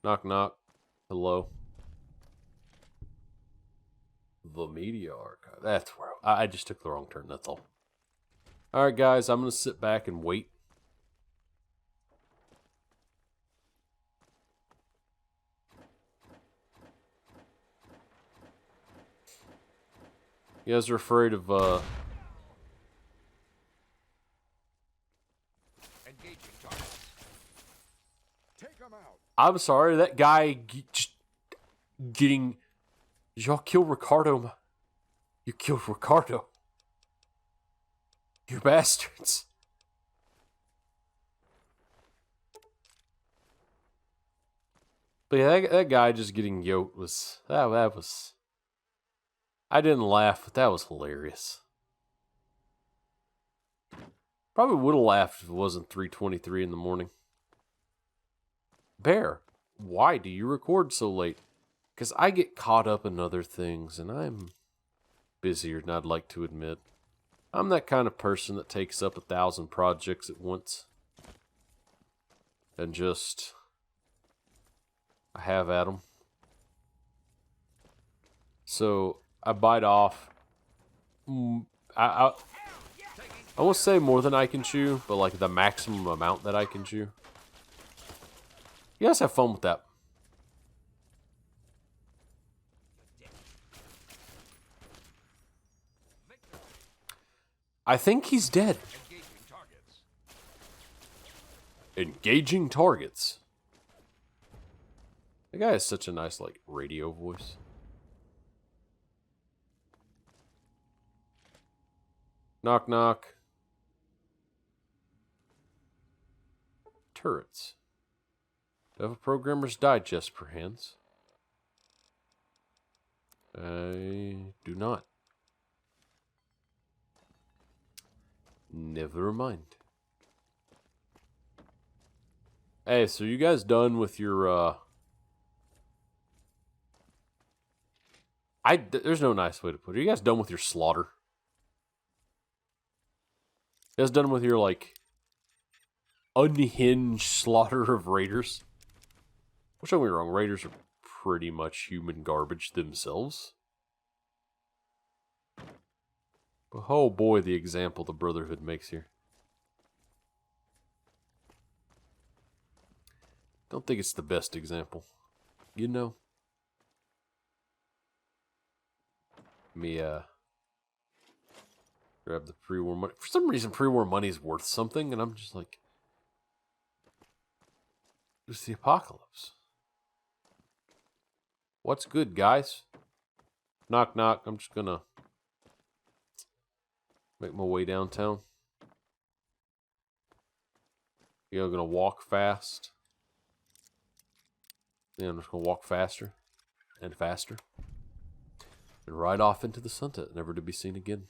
Knock knock. Hello. The media archive. That's where I just took the wrong turn, that's all. Alright guys, I'm gonna sit back and wait. You guys are afraid of Engaging targets. Take them out. I'm sorry, that guy just getting... Y'all kill Ricardo. You killed Ricardo. You bastards. But yeah, that guy just getting yoked was... That was... I didn't laugh, but that was hilarious. Probably would have laughed if it wasn't 3:23 in the morning. Bear, why do you record so late? Because I get caught up in other things, and I'm busier than I'd like to admit. I'm that kind of person that takes up 1,000 projects at once. And just... I have at them. So, I bite off. I won't say more than I can chew, but like the maximum amount that I can chew. You guys have fun with that. I think he's dead. Engaging targets. Engaging targets. The guy has such a nice, like, radio voice. Knock, knock. Turrets. Do I have a Programmer's Digest per hands? I do not. Never mind. Hey, so you guys done with your, there's no nice way to put it. Are you guys done with your slaughter? You guys done with your, like, unhinged slaughter of raiders? Which, don't get me wrong, raiders are pretty much human garbage themselves. But oh boy, the example the Brotherhood makes here. Don't think it's the best example. You know? Let me, grab the pre-war money. For some reason, pre-war money is worth something, and I'm just like... It's the apocalypse. What's good, guys? Knock, knock. I'm just gonna... make my way downtown. Yeah, I'm gonna walk fast. Yeah, I'm just gonna walk faster. And faster. And ride off into the sunset, never to be seen again.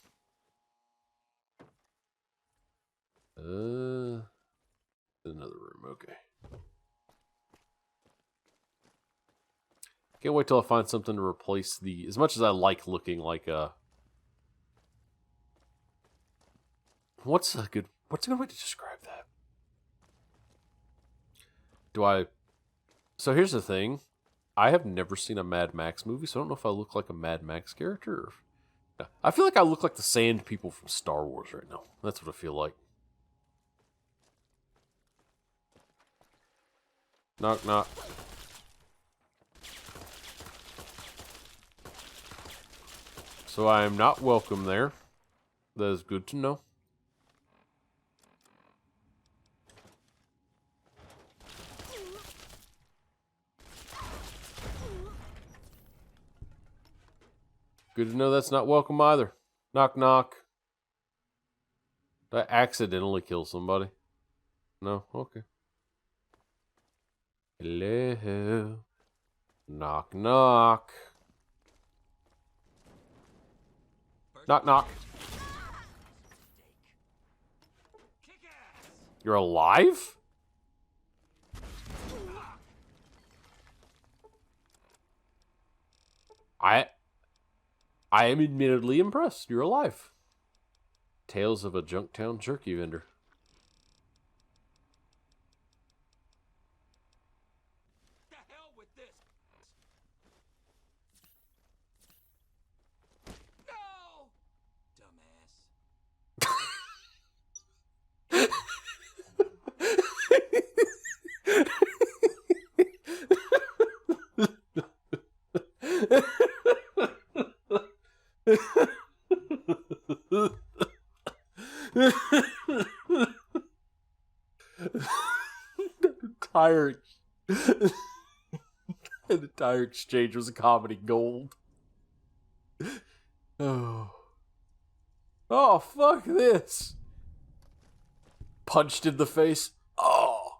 Another room, okay. Can't wait till I find something to replace the... As much as I like looking like a... What's a good way to describe that? So here's the thing. I have never seen a Mad Max movie, so I don't know if I look like a Mad Max character. Or... I feel like I look like the Sand People from Star Wars right now. That's what I feel like. Knock, knock. So I am not welcome there. That is good to know. Good to know that's not welcome either. Knock, knock. Did I accidentally kill somebody? No? Okay. Hello. Knock, knock. Knock, knock. You're alive? I am admittedly impressed. You're alive. Tales of a Junktown jerky vendor. The hell with this! No! Dumbass. entire the entire exchange was comedy gold. Oh. Oh, fuck this. Punched in the face. Oh.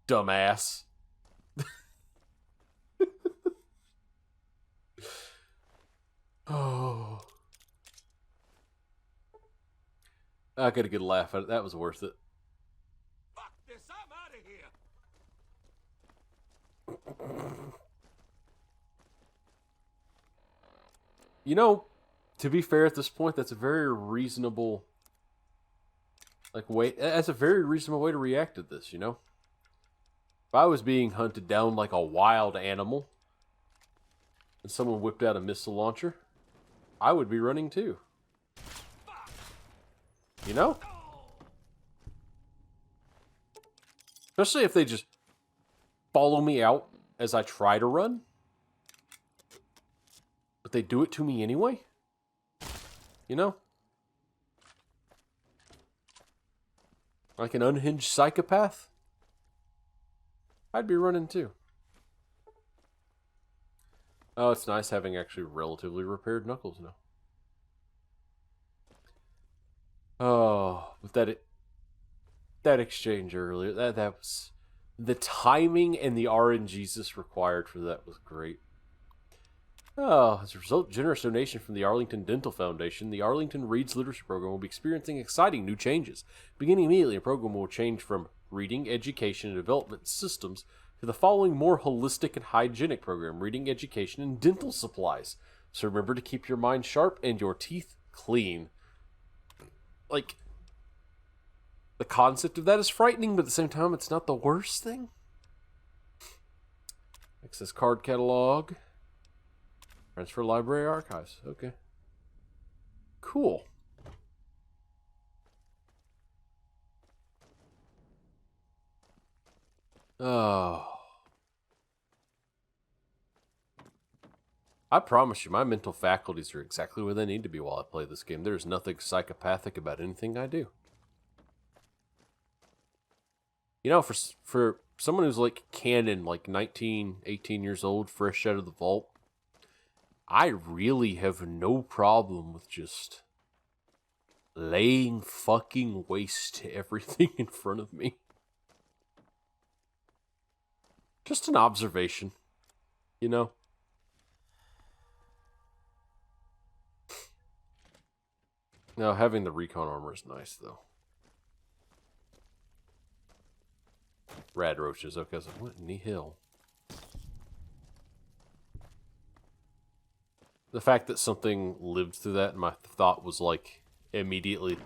Dumbass. Oh. I got a good laugh at it. That was worth it. Fuck this, I'm out of here! You know, to be fair at this point, that's a very reasonable way. That's a very reasonable way to react to this, you know? If I was being hunted down like a wild animal and someone whipped out a missile launcher, I would be running too. You know? Especially if they just follow me out as I try to run. But they do it to me anyway. You know? Like an unhinged psychopath. I'd be running too. Oh, it's nice having actually relatively repaired knuckles now. Oh, with that exchange earlier, that was the timing and the RNGesus required for that was great. Oh, as a result, generous donation from the Arlington Dental Foundation, the Arlington Reads Literacy Program will be experiencing exciting new changes. Beginning immediately, the program will change from reading, education, and development systems to the following more holistic and hygienic program: reading, education, and dental supplies. So remember to keep your mind sharp and your teeth clean. Like, the concept of that is frightening, but at the same time, it's not the worst thing. Access card catalog. Transfer library archives. Okay. Cool. Oh. I promise you, my mental faculties are exactly where they need to be while I play this game. There's nothing psychopathic about anything I do. You know, for someone who's like canon, like 19, 18 years old, fresh out of the vault, I really have no problem with just laying fucking waste to everything in front of me. Just an observation, you know? Now, having the recon armor is nice, though. Rad roaches. Okay, so what in the hell? The fact that something lived through that and my thought was like, immediately,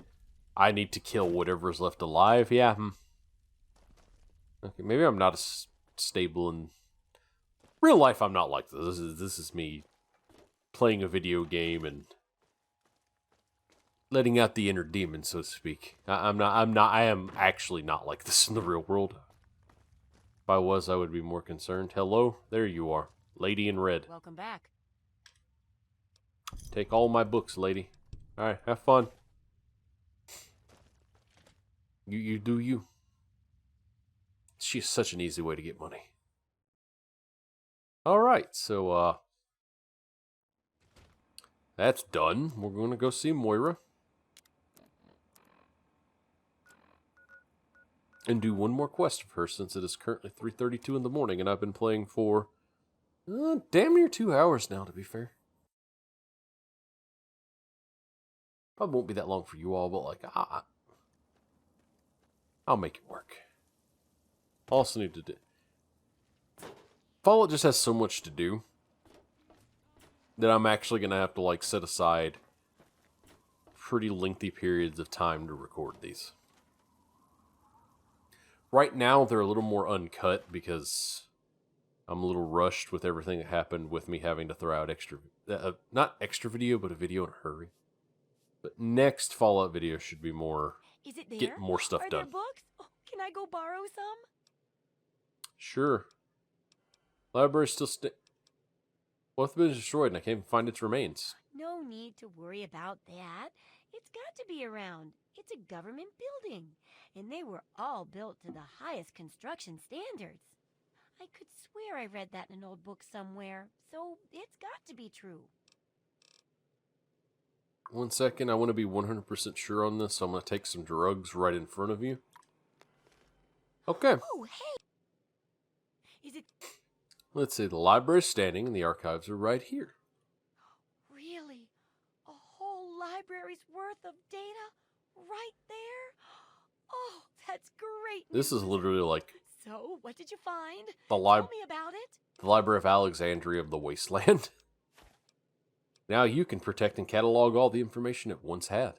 I need to kill whatever's left alive. Yeah. Okay, maybe I'm not as stable in real life. I'm not like this. This is me playing a video game and letting out the inner demon, so to speak. I am actually not like this in the real world. If I was, I would be more concerned. Hello, there you are, lady in red. Welcome back. Take all my books, lady. Alright, have fun. You do you. She's such an easy way to get money. Alright, so, that's done. We're going to go see Moira. And do one more quest for her, since it is currently 3:32 in the morning, and I've been playing for damn near 2 hours now, to be fair. Probably won't be that long for you all, but like, I'll make it work. Also need to do... Fallout just has so much to do that I'm actually going to have to, like, set aside pretty lengthy periods of time to record these. Right now, they're a little more uncut because I'm a little rushed with everything that happened with me having to throw out extra... not extra video, but a video in a hurry. But next Fallout video should be more... Is it there? Get more stuff Are done. there books? Oh, can I go borrow some? Sure. Library's still well, it's been destroyed and I can't even find its remains. No need to worry about that. It's got to be around. It's a government building, and they were all built to the highest construction standards. I could swear I read that in an old book somewhere, so it's got to be true. 1 second, I want to be 100% sure on this, so I'm going to take some drugs right in front of you. Okay. Oh, hey! Is it Let's see, the library's standing and the archives are right here. really a whole library's worth of data right there? Oh, that's great This is news. literally like So, what did you find? the, Tell me about it. the Library of Alexandria of the Wasteland. Now you can protect and catalog all the information it once had.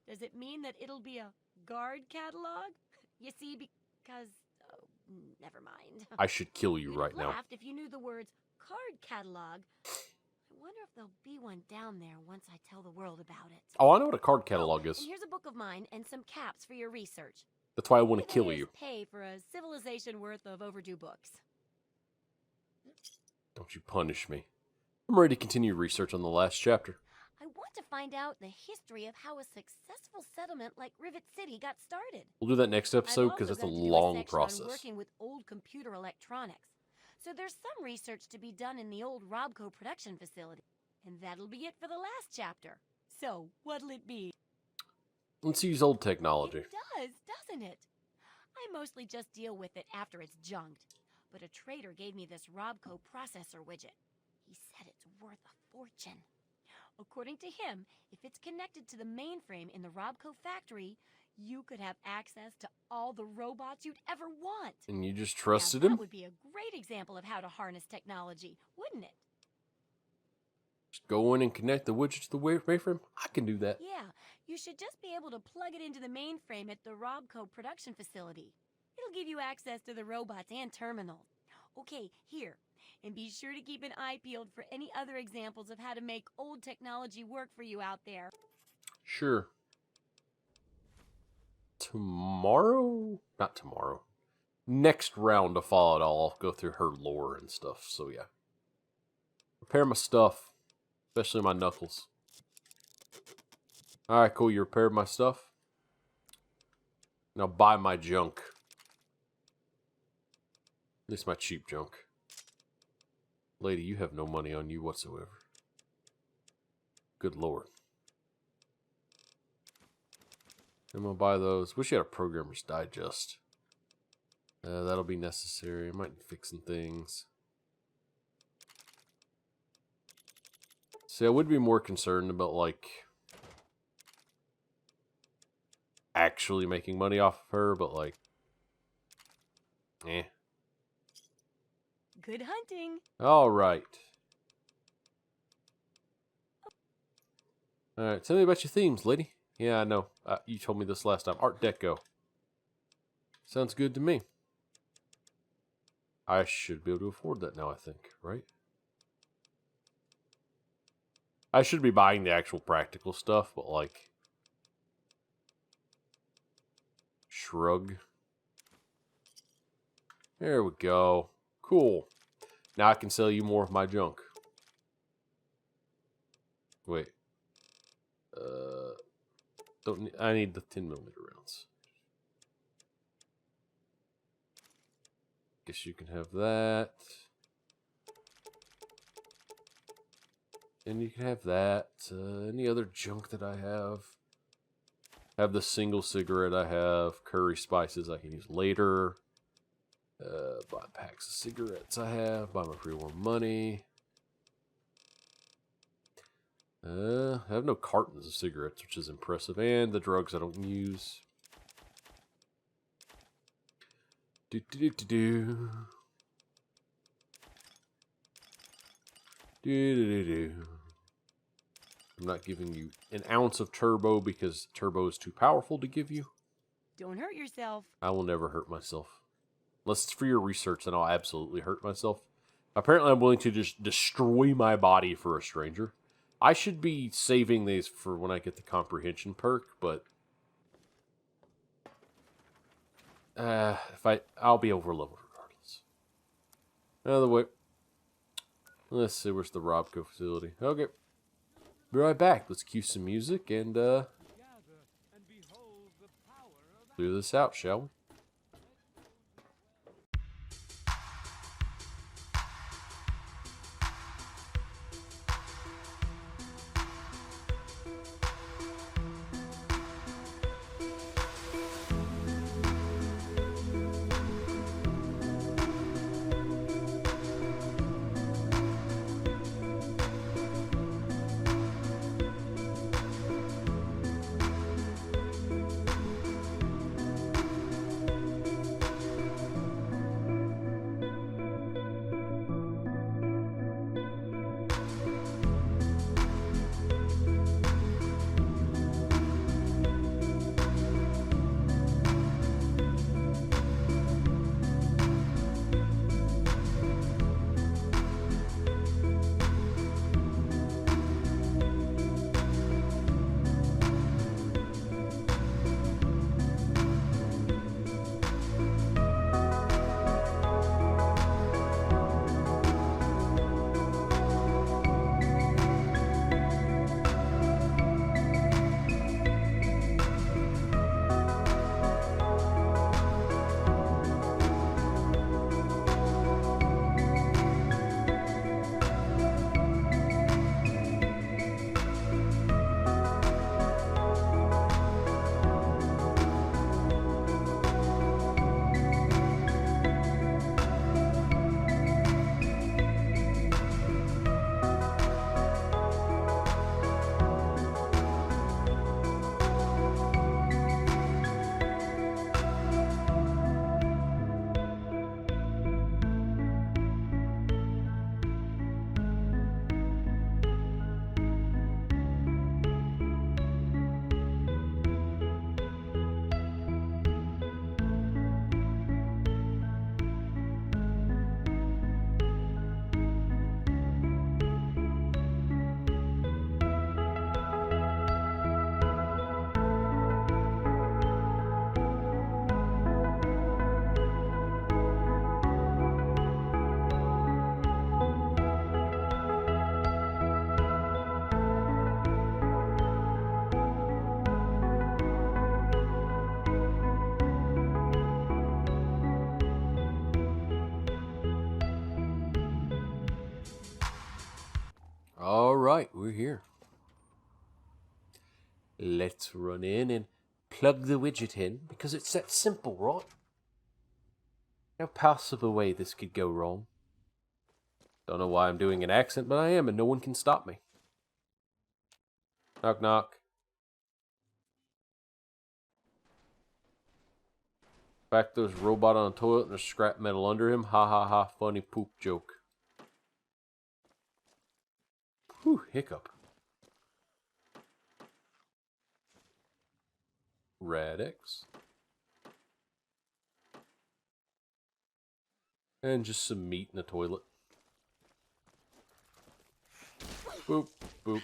Does it mean that it'll be a guard catalog? You see, because... Oh, never mind. I should kill you You'd right have now. laughed if you knew the words card catalog. I wonder if there'll be one down there once I tell the world about it. Oh, I know what a card catalog And is. here's a book of mine and some caps for your research. That's why I want to That kill is you. Pay for a civilization worth of overdue books. Don't you punish me. I'm ready to continue research on the last chapter. I want to find out the history of how a successful settlement like Rivet City got started. We'll do that next episode I've because also it's a got to do long section on process. working with old computer electronics. So there's some research to be done in the old Robco production facility. And that'll be it for the last chapter. So, what'll it be? Let's use old technology. It does, doesn't it? I mostly just deal with it after it's junked. But a trader gave me this Robco processor widget. He said it's worth a fortune. According to him, if it's connected to the mainframe in the Robco factory, you could have access to all the robots you'd ever want. And you just trusted Now, him? that would be a great example of how to harness technology, wouldn't it? Just go in and connect the widget to the mainframe? I can do that. Yeah, you should just be able to plug it into the mainframe at the Robco production facility. It'll give you access to the robots and terminals. Okay, here. And be sure to keep an eye peeled for any other examples of how to make old technology work for you out there. Sure. Tomorrow? Not tomorrow. Next round of Fallout, I'll go through her lore and stuff, so yeah. Repair my stuff. Especially my knuckles. Alright, cool. You repaired my stuff. Now buy my junk. At least my cheap junk. Lady, you have no money on you whatsoever. Good lord. I'm gonna buy those. Wish you had a Programmer's Digest. That'll be necessary. I might fix some things. See, I would be more concerned about, like, actually making money off of her, but, like, eh. Good hunting. Alright. Alright, tell me about your themes, lady. Yeah, I know. You told me this last time. Art Deco. Sounds good to me. I should be able to afford that now, I think, right? I should be buying the actual practical stuff, but like... Shrug. There we go. Cool. Now I can sell you more of my junk. Wait. I need the 10mm rounds. Guess you can have that. And you can have that. Any other junk that I have? Have the single cigarette I have. Curry spices I can use later. Buy packs of cigarettes I have. Buy my pre-war money. I have no cartons of cigarettes, which is impressive. And the drugs I don't use. Do do do do do. Do do do do. I'm not giving you an ounce of turbo because turbo is too powerful to give you. Don't hurt yourself. I will never hurt myself. Unless it's for your research, then I'll absolutely hurt myself. Apparently, I'm willing to just destroy my body for a stranger. I should be saving these for when I get the comprehension perk, but I'll be overloaded regardless. Another way. Let's see, where's the Robco facility? Okay. Be right back. Let's cue some music and clear this out, shall we? Alright, we're here. Let's run in and plug the widget in, because it's that simple, right? No possible way this could go wrong. Don't know why I'm doing an accent, but I am, and no one can stop me. Knock, knock. Back there's a robot on a toilet and there's scrap metal under him. Ha ha ha, funny poop joke. Whew, hiccup. Radix. And just some meat in the toilet. Boop, boop.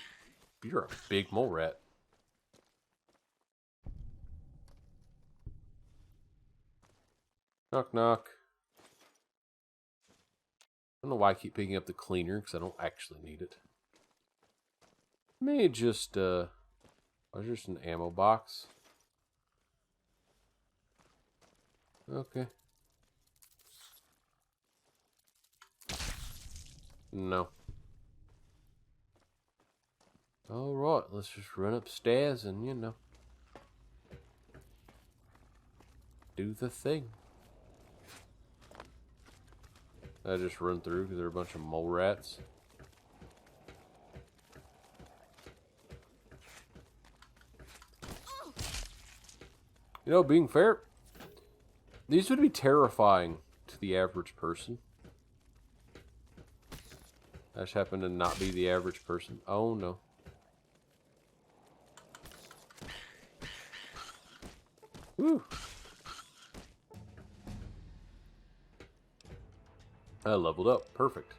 You're a big mole rat. Knock, knock. I don't know why I keep picking up the cleaner, because I don't actually need it. May just, oh, there's an ammo box. Okay. No. Alright, let's just run upstairs and, you know, do the thing. I just run through because they're a bunch of mole rats. You know, being fair, These would be terrifying to the average person. I just happen to not be the average person. Oh no. Woo. I leveled up. Perfect.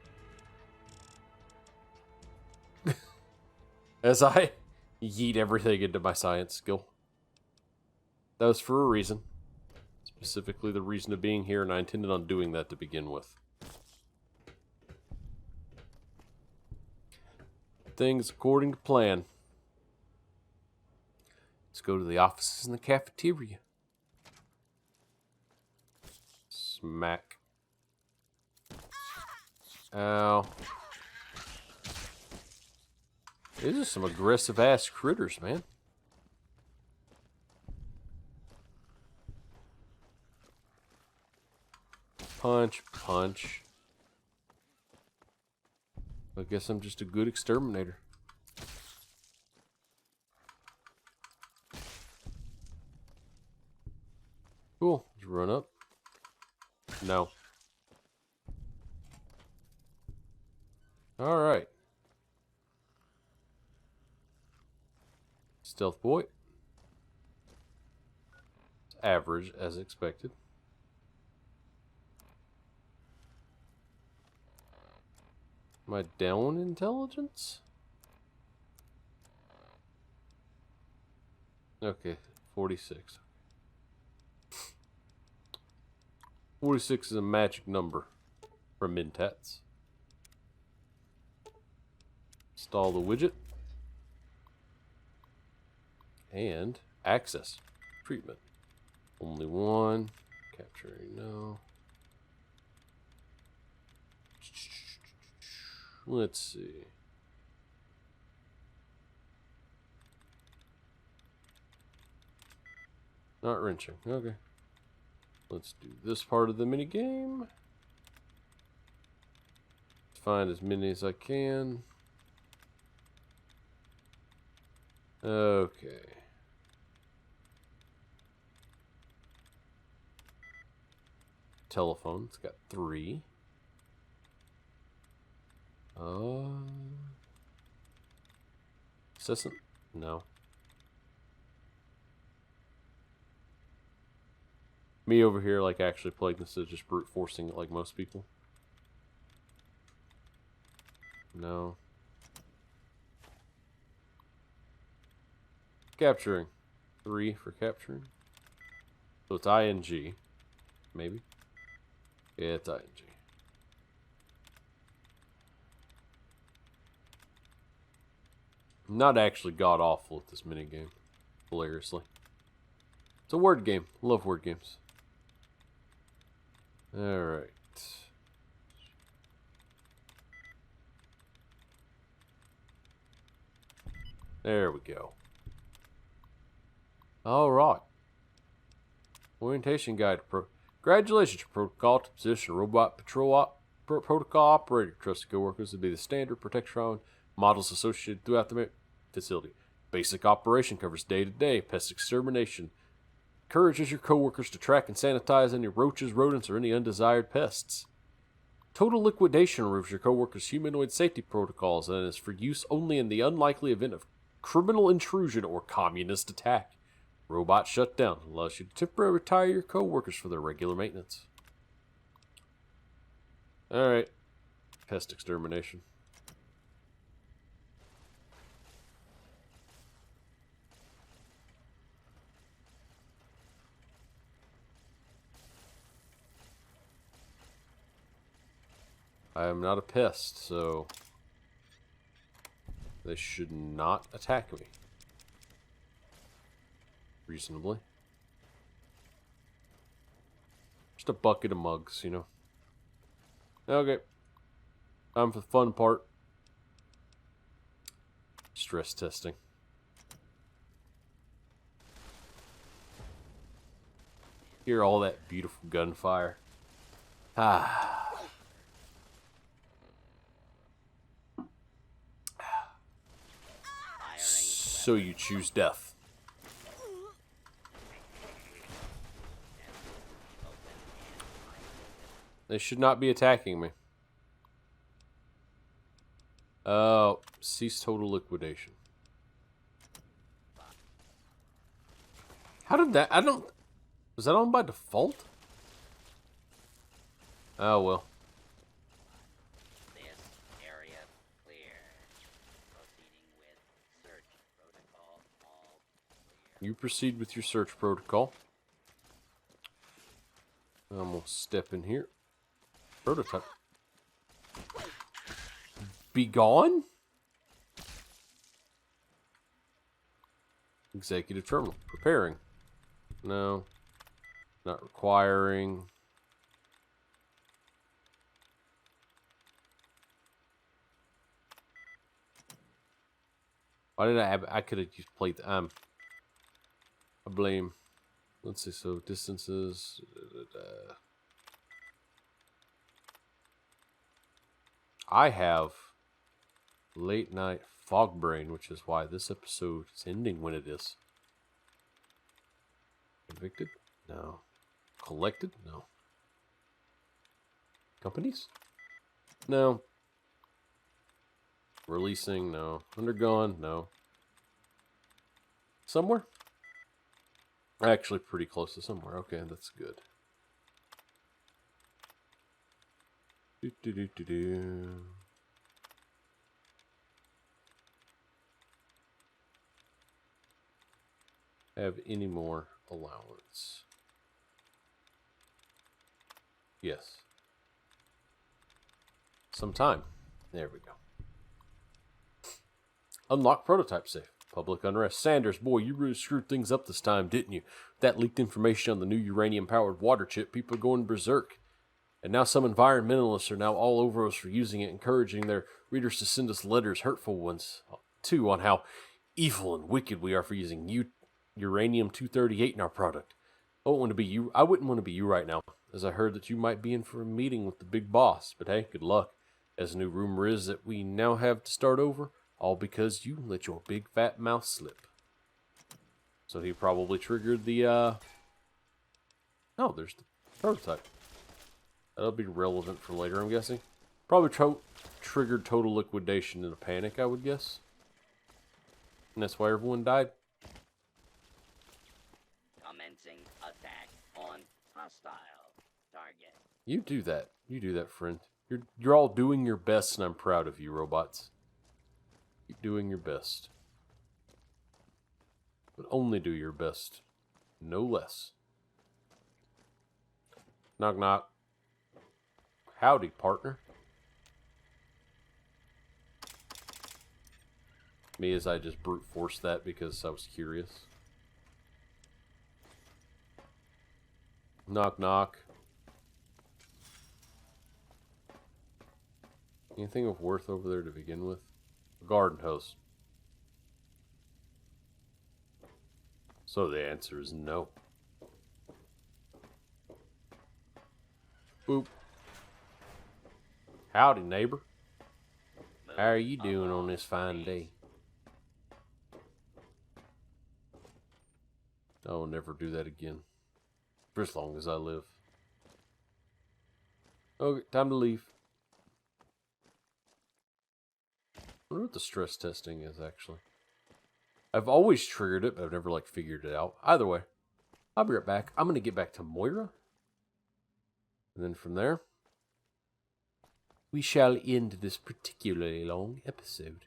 As I yeet everything into my science skill. That was for a reason. Specifically the reason of being here, and I intended on doing that to begin with. Things according to plan. Let's go to the offices in the cafeteria. Smack. Ow. These are some aggressive ass critters, man. Punch, punch. I guess I'm just a good exterminator. Cool. Did you run up? No. Alright. Stealth boy. It's average as expected. Am I down intelligence? Okay, 46. 46 is a magic number for Mintats. Install the widget. And access. Treatment. Only one. Capturing, no. Let's see. Not wrenching. Okay. Let's do this part of the minigame. Find as many as I can. Okay. Telephone. It's got 3. Assistant? No. Me over here, like, actually playing this is just brute forcing it like most people. No. Capturing. 3 for capturing. So it's ING. Maybe. Yeah, it's ING. Not actually god awful at this minigame. Hilariously. It's a word game. Love word games. Alright. There we go. Alright. Orientation guide. Congratulations, protocol to position robot patrol protocol operator. Trusted co-workers to be the standard protection models associated throughout the facility. Basic operation covers day-to-day pest extermination. Encourages your co-workers to track and sanitize any roaches, rodents, or any undesired pests. Total liquidation removes your co-workers' humanoid safety protocols and is for use only in the unlikely event of criminal intrusion or communist attack. Robot shutdown allows you to temporarily retire your co-workers for their regular maintenance. Alright. Pest extermination. I am not a pest, so they should not attack me. Reasonably. Just a bucket of mugs, you know. Okay. Time for the fun part. Stress testing. Hear all that beautiful gunfire. Ah. So you choose death. They should not be attacking me. Oh, cease total liquidation. How did that... I don't... Was that on by default? Oh, well. This area clear. Proceeding with search protocol. All clear. You proceed with your search protocol. I'm gonna step in here. Prototype. Be gone? Executive terminal. Preparing. No. Not requiring. Why did I have... I could have just played... I blame... Let's see, so distances... I have late night fog brain, which is why this episode is ending when it is. Convicted? No. Collected? No. Companies? No. Releasing? No. Undergone? No. Somewhere? Actually, pretty close to somewhere. Okay, that's good. Do. Have any more allowance? Yes. Some time. There we go. Unlock prototype safe. Public unrest. Sanders, boy, you really screwed things up this time, didn't you? That leaked information on the new uranium-powered water chip, people are going berserk. And now some environmentalists are now all over us for using it, encouraging their readers to send us letters, hurtful ones, too, on how evil and wicked we are for using uranium-238 in our product. I wouldn't want to be you. I wouldn't want to be you right now, as I heard that you might be in for a meeting with the big boss. But hey, good luck. As the new rumor is that we now have to start over, all because you let your big fat mouth slip. So he probably triggered the, Oh, there's the prototype. That'll be relevant for later, I'm guessing. Probably triggered total liquidation in a panic, I would guess. And that's why everyone died. Commencing attack on hostile target. You do that. You do that, friend. You're all doing your best, and I'm proud of you, robots. Keep doing your best. But only do your best. No less. Knock knock. Howdy, partner. Me as I just brute forced that because I was curious. Knock knock. Anything of worth over there to begin with? A garden hose. So the answer is no. Boop. Howdy, neighbor. How are you doing on this fine day? I will never do that again. For as long as I live. Okay, time to leave. I wonder what the stress testing is, actually. I've always triggered it, but I've never, figured it out. Either way, I'll be right back. I'm going to get back to Moira. And then from there, we shall end this particularly long episode.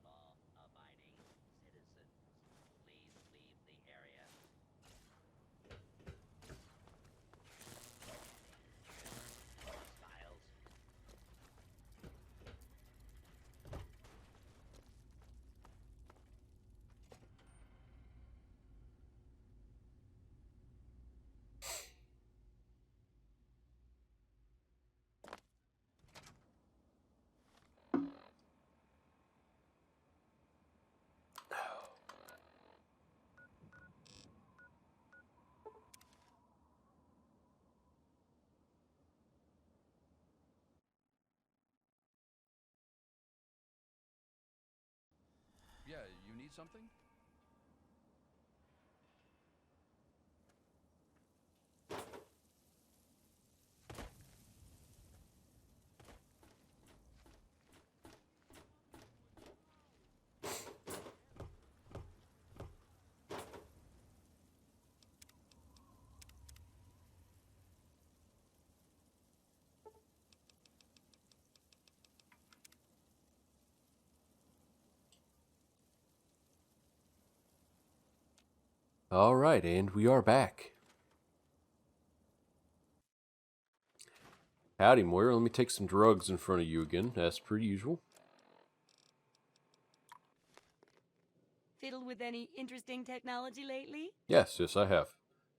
Law-abiding citizens, please leave the area. Hostiles need something? Alright, and we are back. Howdy, Moira. Let me take some drugs in front of you again, as per usual. Fiddled with any interesting technology lately? Yes, I have.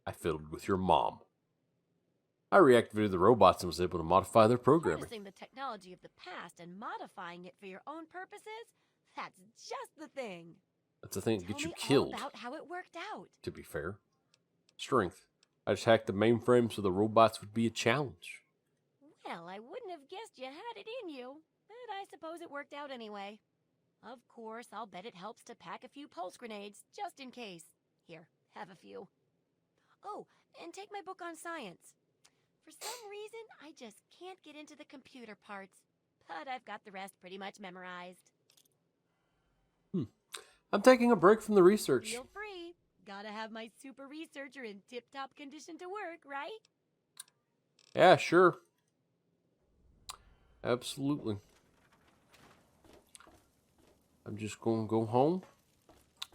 I fiddled with your mom. I reactivated the robots and was able to modify their programming. Harnessing the technology of the past and modifying it for your own purposes? That's just the thing. That's the thing that Tell gets you me killed, all about how it worked out. to be fair. Strength. I just hacked the mainframe so the robots would be a challenge. Well, I wouldn't have guessed you had it in you, but I suppose it worked out anyway. Of course, I'll bet it helps to pack a few pulse grenades, just in case. Here, have a few. Oh, and take my book on science. For some reason, I just can't get into the computer parts, but I've got the rest pretty much memorized. I'm taking a break from the research. Feel free. Gotta have my super researcher in tip-top condition to work, right? Yeah, sure. Absolutely. I'm just going to go home.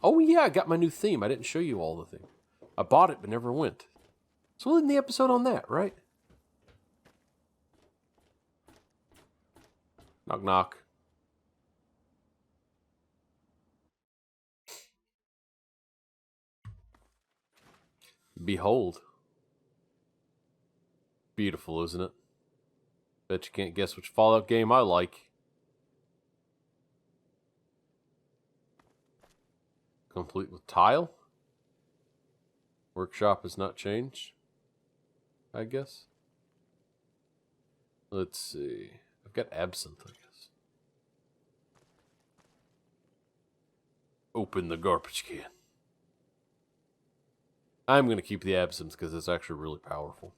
Oh, yeah, I got my new theme. I didn't show you all the thing. I bought it, but never went. So we'll end the episode on that, right? Knock, knock. Behold. Beautiful, isn't it? Bet you can't guess which Fallout game I like. Complete with tile. Workshop has not changed, I guess. Let's see. I've got absinthe, I guess. Open the garbage can. I'm going to keep the absinthe because it's actually really powerful.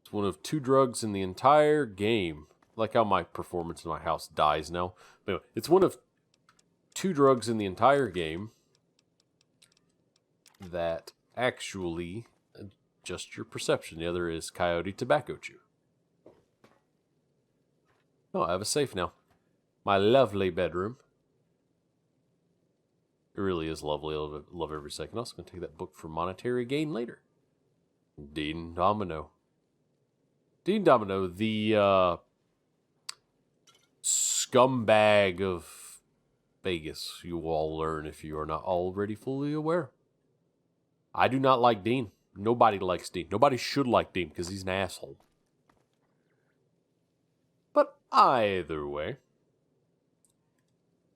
It's one of 2 drugs in the entire game. Like how my performance in my house dies now. But anyway, it's one of 2 drugs in the entire game that actually adjust your perception. The other is coyote tobacco chew. Oh, I have a safe now. My lovely bedroom. It really is lovely. I love every second. I'm also going to take that book for monetary gain later. Dean Domino. Dean Domino, the scumbag of Vegas. You will all learn if you are not already fully aware. I do not like Dean. Nobody likes Dean. Nobody should like Dean because he's an asshole. But either way,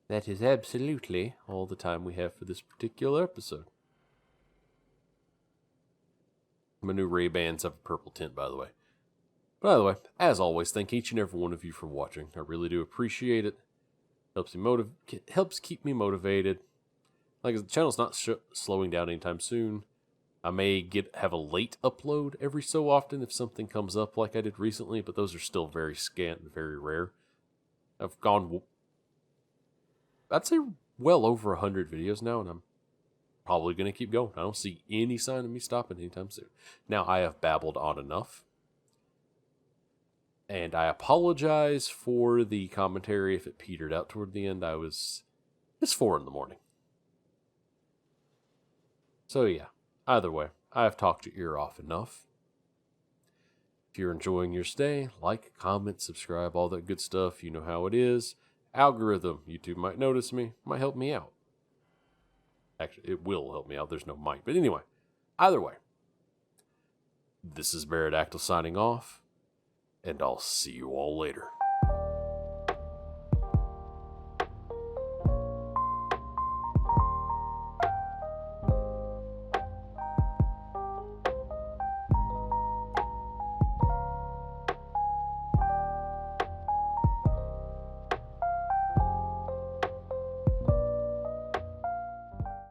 that is absolutely all the time we have for this particular episode. My new Ray-Bans have a purple tint, by the way. But either way, as always, thank each and every one of you for watching. I really do appreciate it. Helps keep me motivated. Like, the channel's not slowing down anytime soon. I may have a late upload every so often if something comes up like I did recently, but those are still very scant and very rare. I've gone, I'd say, well over 100 videos now, and I'm probably going to keep going. I don't see any sign of me stopping anytime soon. Now, I have babbled on enough. And I apologize for the commentary if it petered out toward the end. It's 4 in the morning. So yeah, either way, I have talked your ear off enough. If you're enjoying your stay, like, comment, subscribe, all that good stuff. You know how it is. Algorithm, YouTube might notice me, might help me out. Actually, it will help me out. There's no might. But anyway, either way, this is Bearadactyl signing off. And I'll see you all later.